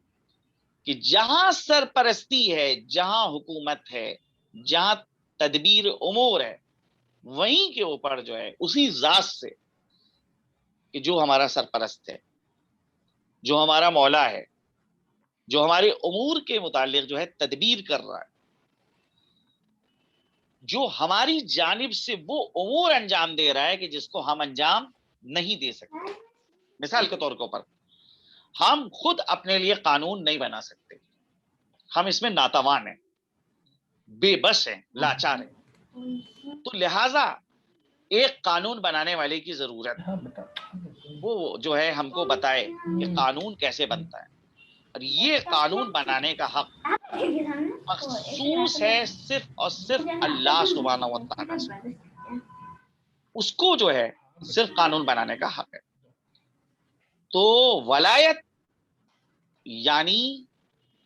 کہ جہاں سرپرستی ہے، جہاں حکومت ہے، جہاں تدبیر امور ہے، وہیں کے اوپر جو ہے اسی ذات سے کہ جو ہمارا سرپرست ہے، جو ہمارا مولا ہے، جو ہمارے امور کے متعلق جو ہے تدبیر کر رہا ہے، جو ہماری جانب سے وہ امور انجام دے رہا ہے کہ جس کو ہم انجام نہیں دے سکتے. مثال کے طور کے اوپر ہم خود اپنے لیے قانون نہیں بنا سکتے، ہم اس میں ناتوان ہیں، بے بس ہیں، لاچار ہیں. تو لہٰذا ایک قانون بنانے والے کی ضرورت، وہ جو ہے ہم کو بتائے کہ قانون کیسے بنتا ہے. اور یہ قانون بنانے کا حق مخصوص ہے صرف اور صرف اللہ سبحانہ و تعالیٰ سے. اس کو جو ہے صرف قانون بنانے کا حق ہے. تو ولایت یعنی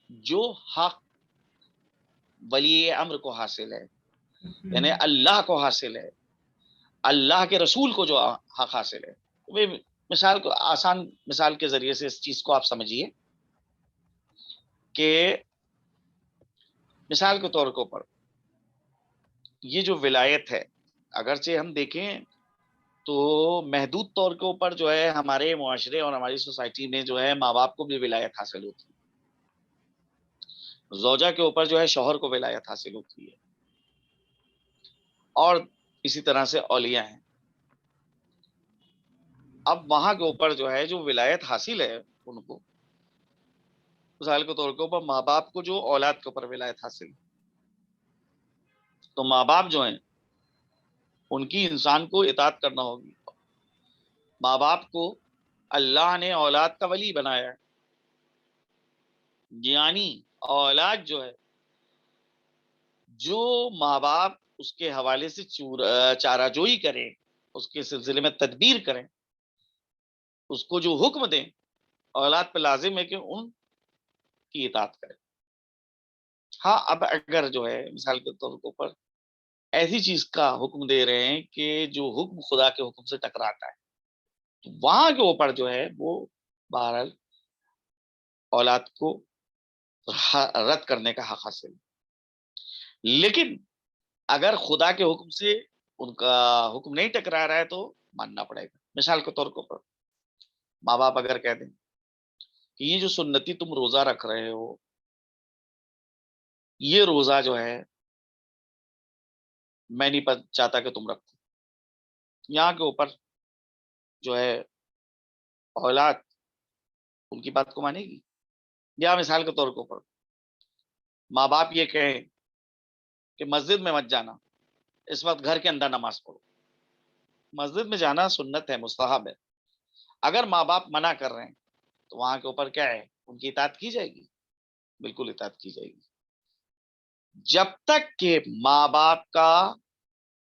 جو حق ولی امر کو حاصل ہے، یعنی اللہ کو حاصل ہے، اللہ کے رسول کو جو حق حاصل ہے. مثال کو آسان مثال کے ذریعے سے اس چیز کو آپ سمجھیے کہ مثال کے طور کے اوپر یہ جو ولایت ہے، اگرچہ ہم دیکھیں تو محدود طور کے اوپر جو ہے ہمارے معاشرے اور ہماری سوسائٹی میں جو ہے ماں باپ کو بھی ولایت حاصل ہوتی ہے، زوجہ کے اوپر جو ہے شوہر کو ولایت حاصل ہوتی ہے، اور اسی طرح سے اولیاء ہیں. اب وہاں کے اوپر جو ہے جو ولایت حاصل ہے ان کو، مثال کے طور کے اوپر ماں باپ کو جو اولاد کے اوپر ولایت حاصل، تو ماں باپ جو ہیں ان کی انسان کو اطاعت کرنا ہوگی. ماں باپ کو اللہ نے اولاد کا ولی بنایا ہے، یعنی اولاد جو ہے جو ماں باپ اس کے حوالے سے چارہ جوئی کریں، اس کے سلسلے میں تدبیر کریں، اس کو جو حکم دیں، اولاد پہ لازم ہے کہ ان کی اطاعت کریں. ہاں اب اگر جو ہے مثال کے طور کے اوپر ایسی چیز کا حکم دے رہے ہیں کہ جو حکم خدا کے حکم سے ٹکراتا ہے، تو وہاں کے اوپر جو ہے وہ بہرحال اولاد کو رد کرنے کا حق حاصل. لیکن اگر خدا کے حکم سے ان کا حکم نہیں ٹکرا رہا ہے تو ماننا پڑے گا. مثال کے طور کے اوپر ماں باپ اگر کہہ دیں کہ یہ جو سنتی تم روزہ رکھ رہے ہو، یہ روزہ جو ہے میں نہیں چاہتا کہ تم رکھو، یہاں کے اوپر جو ہے اولاد ان کی بات کو مانے گی؟ یا مثال کے طور کے اوپر ماں باپ یہ کہیں کہ مسجد میں مت جانا، اس وقت گھر کے اندر نماز پڑھو. مسجد میں جانا سنت ہے، مستحب ہے. اگر ماں باپ منع کر رہے ہیں تو وہاں کے اوپر کیا ہے، ان کی اطاعت کی جائے گی؟ بالکل اطاعت کی جائے گی، جب تک کہ ماں باپ کا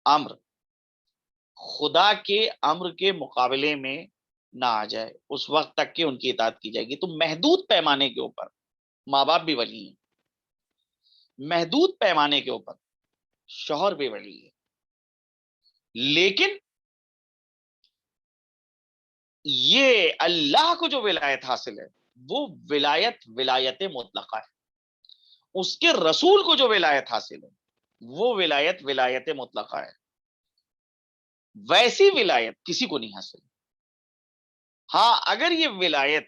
امر خدا کے امر کے مقابلے میں نہ آ جائے، اس وقت تک کہ ان کی اطاعت کی جائے گی. تو محدود پیمانے کے اوپر ماں باپ بھی ولی ہیں، محدود پیمانے کے اوپر شوہر بھی ولی ہے. لیکن یہ اللہ کو جو ولایت حاصل ہے وہ ولایت مطلقہ ہے. اس کے رسول کو جو ولایت حاصل ہے وہ ولایت مطلقہ ہے. ویسی ولایت کسی کو نہیں حاصل. ہاں اگر یہ ولایت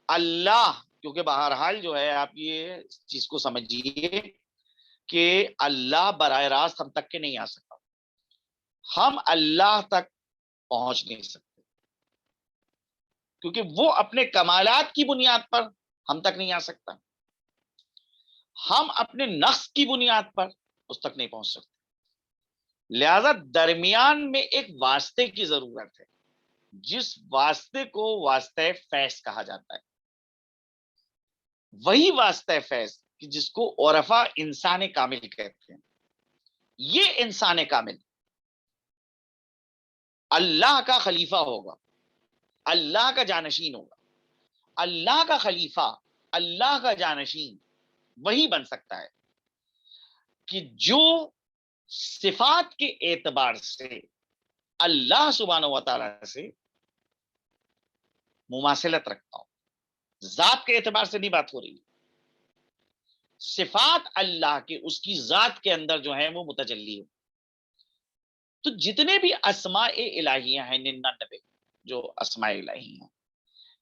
اللہ، کیونکہ بہرحال جو ہے آپ یہ چیز کو سمجھیے کہ اللہ براہ راست ہم تک کے نہیں آ سکتا، ہم اللہ تک پہنچ نہیں سکتے، کیونکہ وہ اپنے کمالات کی بنیاد پر ہم تک نہیں آ سکتا، ہم اپنے نقص کی بنیاد پر اس تک نہیں پہنچ سکتے، لہذا درمیان میں ایک واسطے کی ضرورت ہے، جس واسطے کو واسطہ فیض کہا جاتا ہے، وہی واسطہ فیض جس کو عرفا انسان کامل کہتے ہیں۔ یہ انسان کامل اللہ کا خلیفہ ہوگا، اللہ کا جانشین ہوگا، اللہ کا خلیفہ، اللہ کا جانشین وہی بن سکتا ہے کہ جو صفات کے اعتبار سے اللہ سبحانہ و تعالی سے مماثلت رکھتا ہو، ذات کے اعتبار سے نہیں بات ہو رہی، صفات اللہ کے اس کی ذات کے اندر جو ہے وہ متجلی ہو۔ تو جتنے بھی اسماء الہیہ ہیں 99 جو اسماء الہیہ ہیں،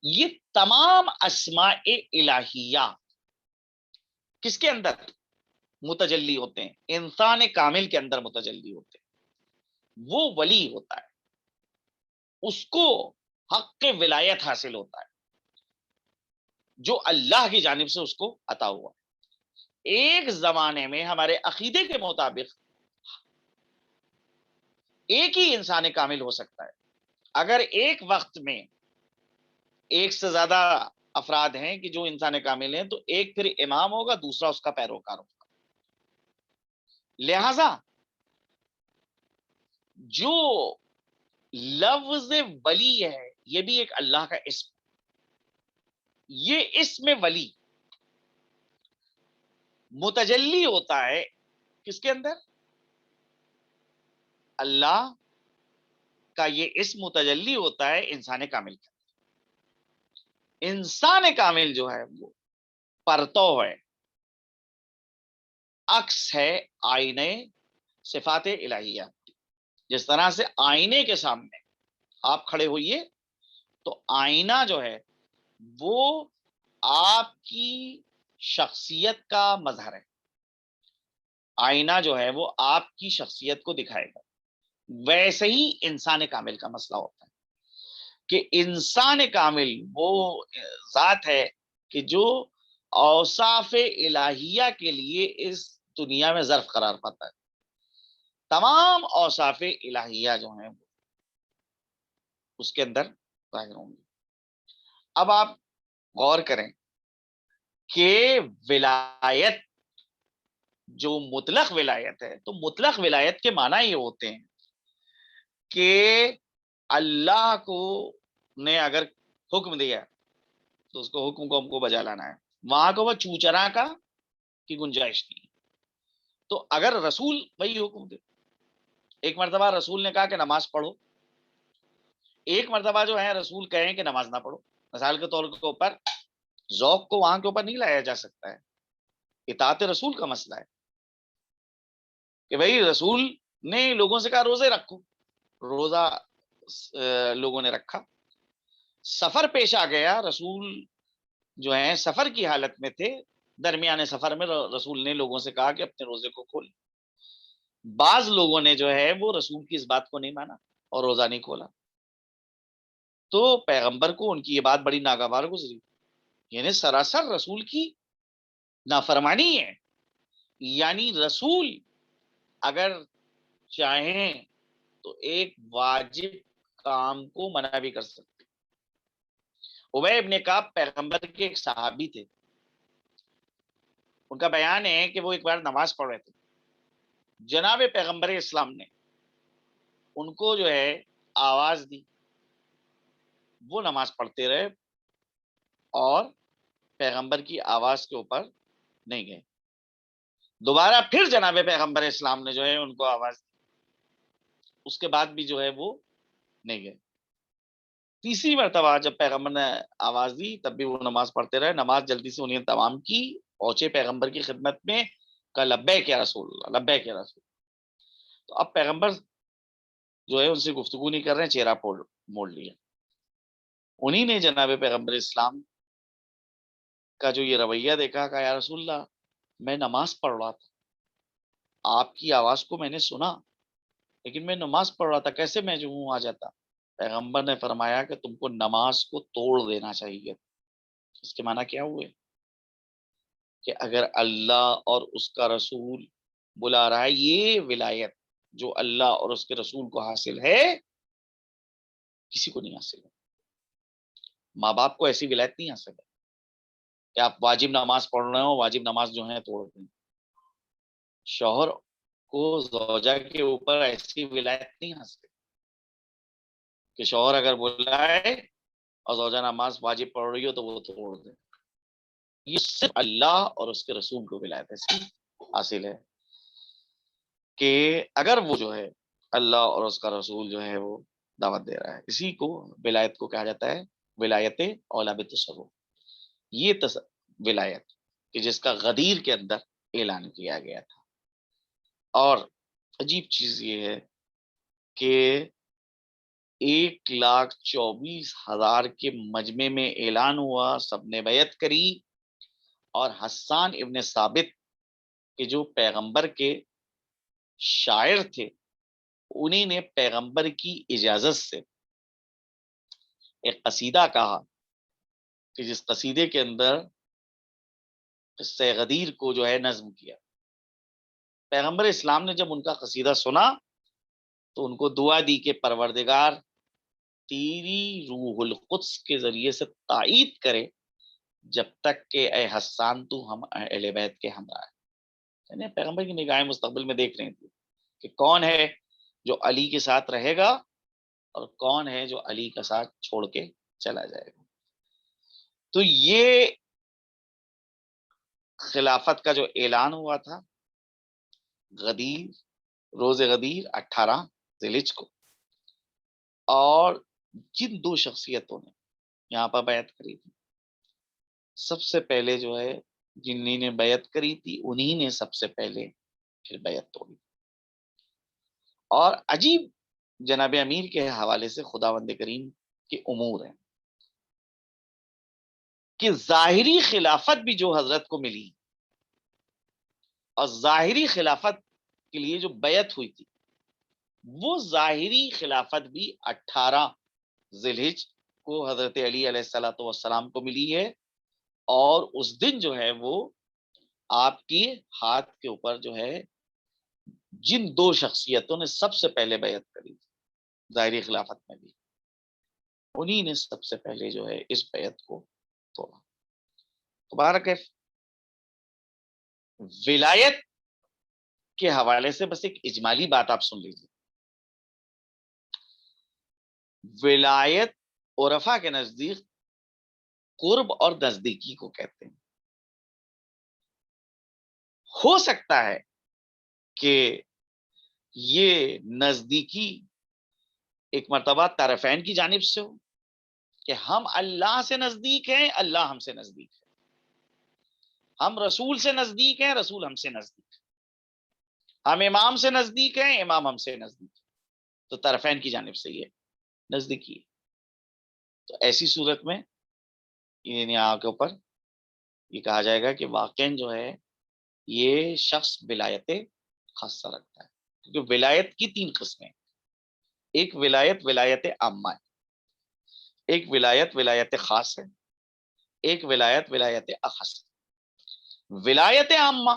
یہ تمام اسماء الہیہ کس کے اندر متجلی ہوتے ہیں؟ انسان کامل کے اندر متجلی ہوتے ہیں، وہ ولی ہوتا ہے، اس کو حق ولایت حاصل ہوتا ہے جو اللہ کی جانب سے اس کو عطا ہوا۔ ایک زمانے میں ہمارے عقیدے کے مطابق ایک ہی انسان کامل ہو سکتا ہے، اگر ایک وقت میں ایک سے زیادہ افراد ہیں کہ جو انسان کامل ہیں تو ایک پھر امام ہوگا، دوسرا اس کا پیروکار ہوگا۔ لہذا جو لفظ ولی ہے یہ بھی ایک اللہ کا اسم، یہ اسم ولی متجلی ہوتا ہے کس کے اندر؟ اللہ کا یہ اسم متجلی ہوتا ہے انسان کامل کا۔ انسان کامل جو ہے وہ پرتو ہے، عکس ہے آئینے صفات الہیہ۔ جس طرح سے آئینے کے سامنے آپ کھڑے ہوئیے تو آئینہ جو ہے وہ آپ کی شخصیت کا مظہر ہے، آئینہ جو ہے وہ آپ کی شخصیت کو دکھائے گا۔ ویسے ہی انسان کامل کا مسئلہ ہوتا ہے کہ انسان کامل وہ ذات ہے کہ جو اوصاف الہیہ کے لیے اس دنیا میں ظرف قرار پاتا ہے، تمام اوصاف الہیہ جو ہیں اس کے اندر ظاہر ہوں گے۔ اب آپ غور کریں کہ ولایت جو مطلق ولایت ہے، تو مطلق ولایت کے معنی یہ ہوتے ہیں کہ اللہ کو نے اگر حکم دیا تو اس کو حکم کو ہم کو بجا لانا ہے، وہاں کو وہ چوچرا کا کی گنجائش نہیں۔ تو اگر رسول وہی حکم دے، ایک مرتبہ رسول نے کہا کہ نماز پڑھو، ایک مرتبہ جو ہے رسول کہیں کہ نماز نہ پڑھو، مثال کے طور کے اوپر ذوق کو وہاں کے اوپر نہیں لایا جا سکتا ہے، اطاعت رسول کا مسئلہ ہے کہ بھئی رسول نے لوگوں سے کہا روزے رکھو، روزہ لوگوں نے رکھا، سفر پیش آ گیا، رسول جو ہیں سفر کی حالت میں تھے، درمیان سفر میں رسول نے لوگوں سے کہا کہ اپنے روزے کو کھول، بعض لوگوں نے جو ہے وہ رسول کی اس بات کو نہیں مانا اور روزہ نہیں کھولا، تو پیغمبر کو ان کی یہ بات بڑی ناگوار گزری، یعنی سراسر رسول کی نافرمانی ہے، یعنی رسول اگر چاہیں تو ایک واجب کام کو منع بھی کر سکتے۔ ابی ابن کعب پیغمبر کے ایک صحابی تھے، ان کا بیان ہے کہ وہ ایک بار نماز پڑھ رہے تھے، جناب پیغمبر اسلام نے ان کو جو ہے آواز دی، وہ نماز پڑھتے رہے اور پیغمبر کی آواز کے اوپر نہیں گئے، دوبارہ پھر جناب پیغمبر اسلام نے جو ہے ان کو آواز دی، اس کے بعد بھی جو ہے وہ نہیں گئے، تیسری مرتبہ جب پیغمبر نے آواز دی تب بھی وہ نماز پڑھتے رہے، نماز جلدی سے انہیں تمام کی، پہنچے پیغمبر کی خدمت میں، کہا لبیک یا رسول اللہ، لبیک یا رسول۔ تو اب پیغمبر جو ہے ان سے گفتگو نہیں کر رہے ہیں، چہرہ موڑ لیا، انہی نے جناب پیغمبر اسلام کا جو یہ رویہ دیکھا کہ یا رسول اللہ میں نماز پڑھ رہا تھا، آپ کی آواز کو میں نے سنا لیکن میں نماز پڑھ رہا تھا، کیسے میں جو ہوں آ جاتا؟ پیغمبر نے فرمایا کہ تم کو نماز کو توڑ دینا چاہیے۔ اس کے معنی کیا ہوئے کہ اگر اللہ اور اس کا رسول بلا رہا ہے، یہ ولایت جو اللہ اور اس کے رسول کو حاصل ہے کسی کو نہیں حاصل ہے۔ ماں باپ کو ایسی ولایت نہیں حاصل ہے کہ آپ واجب نماز پڑھ رہے ہو، واجب نماز جو ہے توڑ دیں۔ شوہر کو زوجہ کے اوپر ایسی ولایت نہیں حاصل کہ شوہر اگر بلائے اور زوجہ نماز واجب پڑھ رہی ہو تو وہ توڑ دے۔ یہ صرف اللہ اور اس کے رسول کو ولایت ایسی حاصل ہے کہ اگر وہ جو ہے اللہ اور اس کا رسول جو ہے وہ دعوت دے رہا ہے، اسی کو ولایت کو کہا جاتا ہے ولایت اولا بالتصرف۔ یہ ولایت کہ جس کا غدیر کے اندر اعلان کیا گیا تھا۔ اور عجیب چیز یہ ہے کہ 1,24,000 کے مجمع میں اعلان ہوا، سب نے بیعت کری، اور حسان ابن ثابت کہ جو پیغمبر کے شاعر تھے، انہی نے پیغمبر کی اجازت سے ایک قصیدہ کہا کہ جس قصیدے کے اندر قصہ غدیر کو جو ہے نظم کیا۔ پیغمبر اسلام نے جب ان کا قصیدہ سنا تو ان کو دعا دی کہ پروردگار تیری روح القدس کے ذریعے سے تائید کرے جب تک کہ اے حسان تو ہم اہل بیت کے ہمراہ ہے۔ یعنی پیغمبر کی نگاہیں مستقبل میں دیکھ رہی تھی کہ کون ہے جو علی کے ساتھ رہے گا اور کون ہے جو علی کا ساتھ چھوڑ کے چلا جائے گا۔ تو یہ خلافت کا جو اعلان ہوا تھا غدیر، روز غدیر 18 ذی الحجہ کو، اور جن دو شخصیتوں نے یہاں پر بیعت کری تھی، سب سے پہلے جو ہے جنہی نے بیعت کری تھی انہی نے سب سے پہلے پھر بیعت توڑی۔ اور عجیب جناب امیر کے حوالے سے خداوند کریم کے امور ہیں کہ ظاہری خلافت بھی جو حضرت کو ملی اور ظاہری خلافت کے لیے جو بیعت ہوئی تھی، وہ ظاہری خلافت بھی 18 ذی الحجہ کو حضرت علی علیہ الصلوۃ والسلام کو ملی ہے، اور اس دن جو ہے وہ آپ کی ہاتھ کے اوپر جو ہے جن دو شخصیتوں نے سب سے پہلے بیعت کری تھی ظاہری خلافت میں بھی، انہی نے سب سے پہلے جو ہے اس بیعت کو توڑا۔ مبارک ہے۔ ولایت کے حوالے سے بس ایک اجمالی بات آپ سن لیجیے۔ ولایت عرفا کے نزدیک قرب اور نزدیکی کو کہتے ہیں۔ ہو سکتا ہے کہ یہ نزدیکی ایک مرتبہ طرفین کی جانب سے ہو کہ ہم اللہ سے نزدیک ہیں، اللہ ہم سے نزدیک ہے، ہم رسول سے نزدیک ہیں، رسول ہم سے نزدیک ہے، ہم امام سے نزدیک ہیں، امام ہم سے نزدیک ہے۔ تو طرفین کی جانب سے یہ نزدیکی ہے۔ تو ایسی صورت میں یہاں کے اوپر یہ کہا جائے گا کہ واقعاً جو ہے یہ شخص ولایت خاصہ رکھتا ہے، کیونکہ ولایت کی 3 قسمیں، ایک ولایت ولایت عامہ ہے، ایک ولایت ولایت خاص ہے، ایک ولایت ولایت اخص ہے۔ ولایت عامہ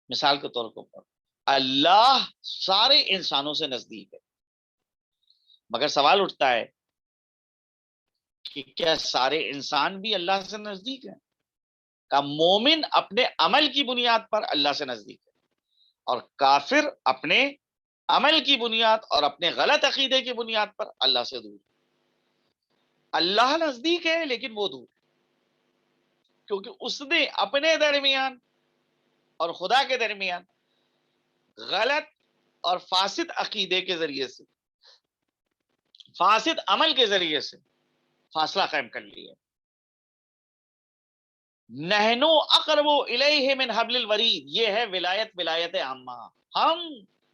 مثال کے طور پر اللہ سارے انسانوں سے نزدیک ہے، مگر سوال اٹھتا ہے کہ کیا سارے انسان بھی اللہ سے نزدیک ہیں؟ کا مومن اپنے عمل کی بنیاد پر اللہ سے نزدیک ہے، اور کافر اپنے عمل کی بنیاد اور اپنے غلط عقیدے کی بنیاد پر اللہ سے دور ہے۔ اللہ نزدیک ہے لیکن وہ دور ہے، کیونکہ اس نے اپنے درمیان اور خدا کے درمیان غلط اور فاسد عقیدے کے ذریعے سے، فاسد عمل کے ذریعے سے فاصلہ قائم کر لیا۔ نحنو اقرب الیہ من حبل الورید، یہ ہے ولایت ولایت عامہ۔ ہم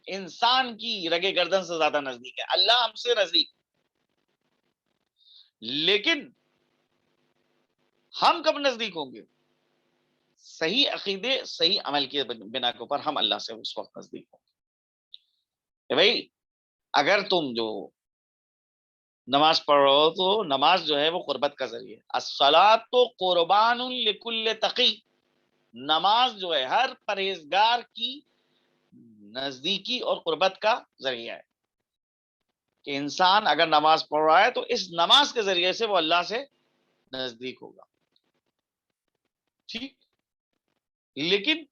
انسان کی رگے گردن سے زیادہ نزدیک ہے، اللہ ہم سے نزدیک۔ لیکن ہم کب نزدیک ہوں گے؟ صحیح عقیدے صحیح عمل کے بنا کے اوپر ہم اللہ سے اس وقت نزدیک ہوں گے کہ بھائی اگر تم جو نماز پڑھ رہے ہو تو نماز جو ہے وہ قربت کا ذریعہ ہے. الصلاۃ قربان لکل تقی، نماز جو ہے ہر پرہیزگار کی نزدیکی اور قربت کا ذریعہ ہے. کہ انسان اگر نماز پڑھ رہا ہے تو اس نماز کے ذریعے سے وہ اللہ سے نزدیک ہوگا. ٹھیک. لیکن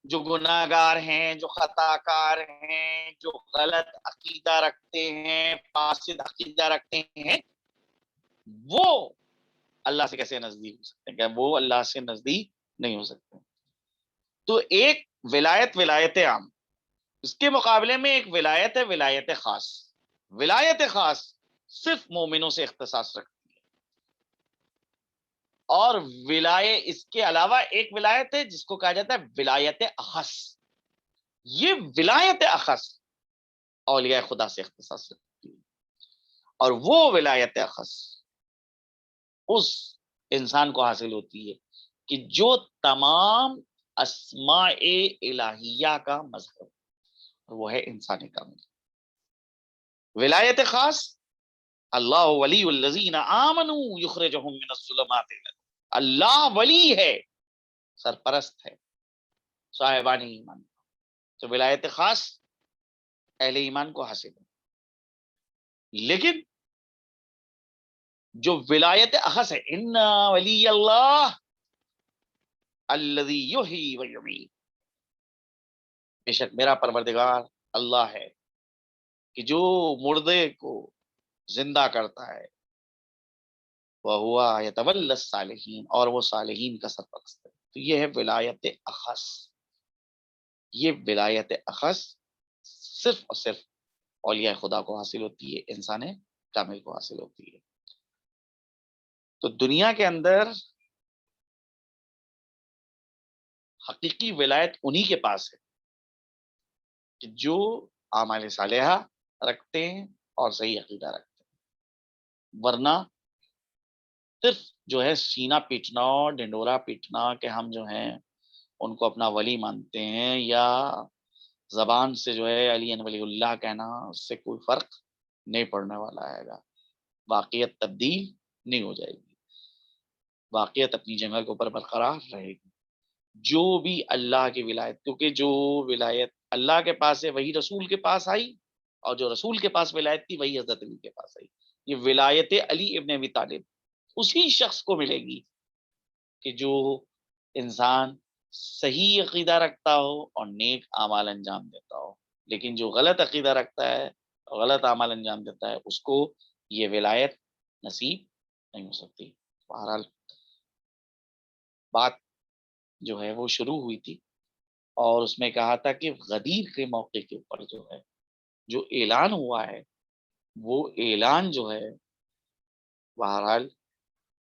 جو گناہ گار ہیں، جو خطا کار ہیں، جو غلط عقیدہ رکھتے ہیں، فاسد عقیدہ رکھتے ہیں، وہ اللہ سے کیسے نزدیک ہو سکتے ہیں؟ کہ وہ اللہ سے نزدیک نہیں ہو سکتے. تو ایک ولایت عام، اس کے مقابلے میں ایک ولایت ہے ولایت خاص. ولایت خاص صرف مومنوں سے اختصاص رکھتی ہے. اور اس کے علاوہ ایک ولایت ہے جس کو کہا جاتا ہے ولایت اخص. یہ ولایت اخص اولیاء خدا سے اختصاص رکھتی ہے. اور وہ ولایت اخص اس انسان کو حاصل ہوتی ہے کہ جو تمام اسماء الہیہ کا مظہر، وہ ہے انسانی کامل. ولایت خاص، اللہ ولی الذین آمنوا یخرجہم من الظلمات الى النور. اللہ ولی ہے، سرپرست ہے صاحبان ایمان. تو ولایت خاص اہل ایمان کو حاصل ہے. لیکن جو ولایت اخص ہے، ان ولی اللہ الذی یحیی و یمیت، بے شک میرا پروردگار اللہ ہے کہ جو مردے کو زندہ کرتا ہے، وَهُوَ يَتَوَلَّى الصَّالِحِينَ، اور وہ صالحین کا سرپرست ہے. تو یہ ہے ولایت اخص. یہ ولایت اخص صرف اور صرف اولیاء خدا کو حاصل ہوتی ہے، انسان کامل کو حاصل ہوتی ہے. تو دنیا کے اندر حقیقی ولایت انہی کے پاس ہے کہ جو اعمال صالحہ رکھتے ہیں اور صحیح عقیدہ رکھتے ہیں. ورنہ صرف جو ہے سینہ پیٹنا اور ڈنڈورا پیٹنا کہ ہم جو ہیں ان کو اپنا ولی مانتے ہیں، یا زبان سے جو ہے علی ولی اللہ کہنا، اس سے کوئی فرق نہیں پڑنے والا ہے گا. واقعیت تبدیل نہیں ہو جائے گی، واقعیت اپنی جگہ کے اوپر برقرار رہے گی. جو بھی اللہ کی ولایت، کیونکہ جو ولایت اللہ کے پاس ہے وہی رسول کے پاس آئی، اور جو رسول کے پاس ولایت تھی وہی حضرت علی کے پاس آئی. یہ ولایت علی ابن ابی طالب اسی شخص کو ملے گی کہ جو انسان صحیح عقیدہ رکھتا ہو اور نیک اعمال انجام دیتا ہو. لیکن جو غلط عقیدہ رکھتا ہے اور غلط اعمال انجام دیتا ہے، اس کو یہ ولایت نصیب نہیں ہو سکتی. بہرحال بات جو ہے وہ شروع ہوئی تھی، اور اس میں کہا تھا کہ غدیر کے موقع کے اوپر جو ہے جو اعلان ہوا ہے، وہ اعلان جو ہے بہرحال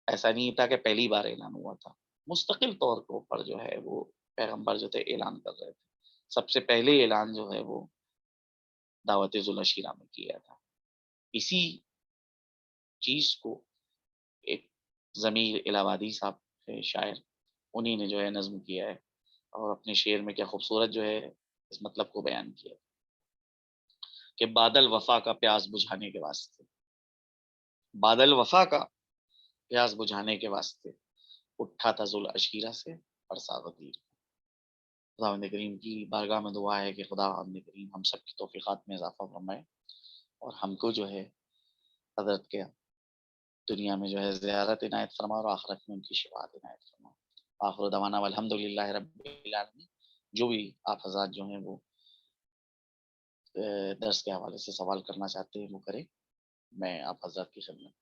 ایسا نہیں تھا کہ پہلی بار اعلان ہوا تھا. مستقل طور کے اوپر جو ہے وہ پیغمبر جو تھے اعلان کر رہے تھے. سب سے پہلے اعلان جو ہے وہ دعوت ذوالعشیرہ میں کیا تھا. اسی چیز کو ایک ضمیر الہ آبادی صاحب تھے شاعر، انہی نے جو ہے نظم کیا ہے، اور اپنے شعر میں کیا خوبصورت جو ہے اس مطلب کو بیان کیا کہ بادل وفا کا پیاس بجھانے کے واسطے، بادل وفا کا پیاس بجھانے کے واسطے اٹھا تھا ذوالعشیرہ سے برسا غدیر. خداوند کریم کی بارگاہ میں دعا ہے کہ خداوند کریم ہم سب کی توفیقات میں اضافہ فرمائے، اور ہم کو جو ہے حضرت کے دنیا میں جو ہے زیارت عنایت فرما، اور آخرت میں ان کی شفاعت عنایت فرما. آخر دعوانا والحمد للہ رب العالمین. جو بھی آپ حضرات جو ہیں وہ درس کے حوالے سے سوال کرنا چاہتے ہیں وہ کریں، میں آپ حضرات کی خدمت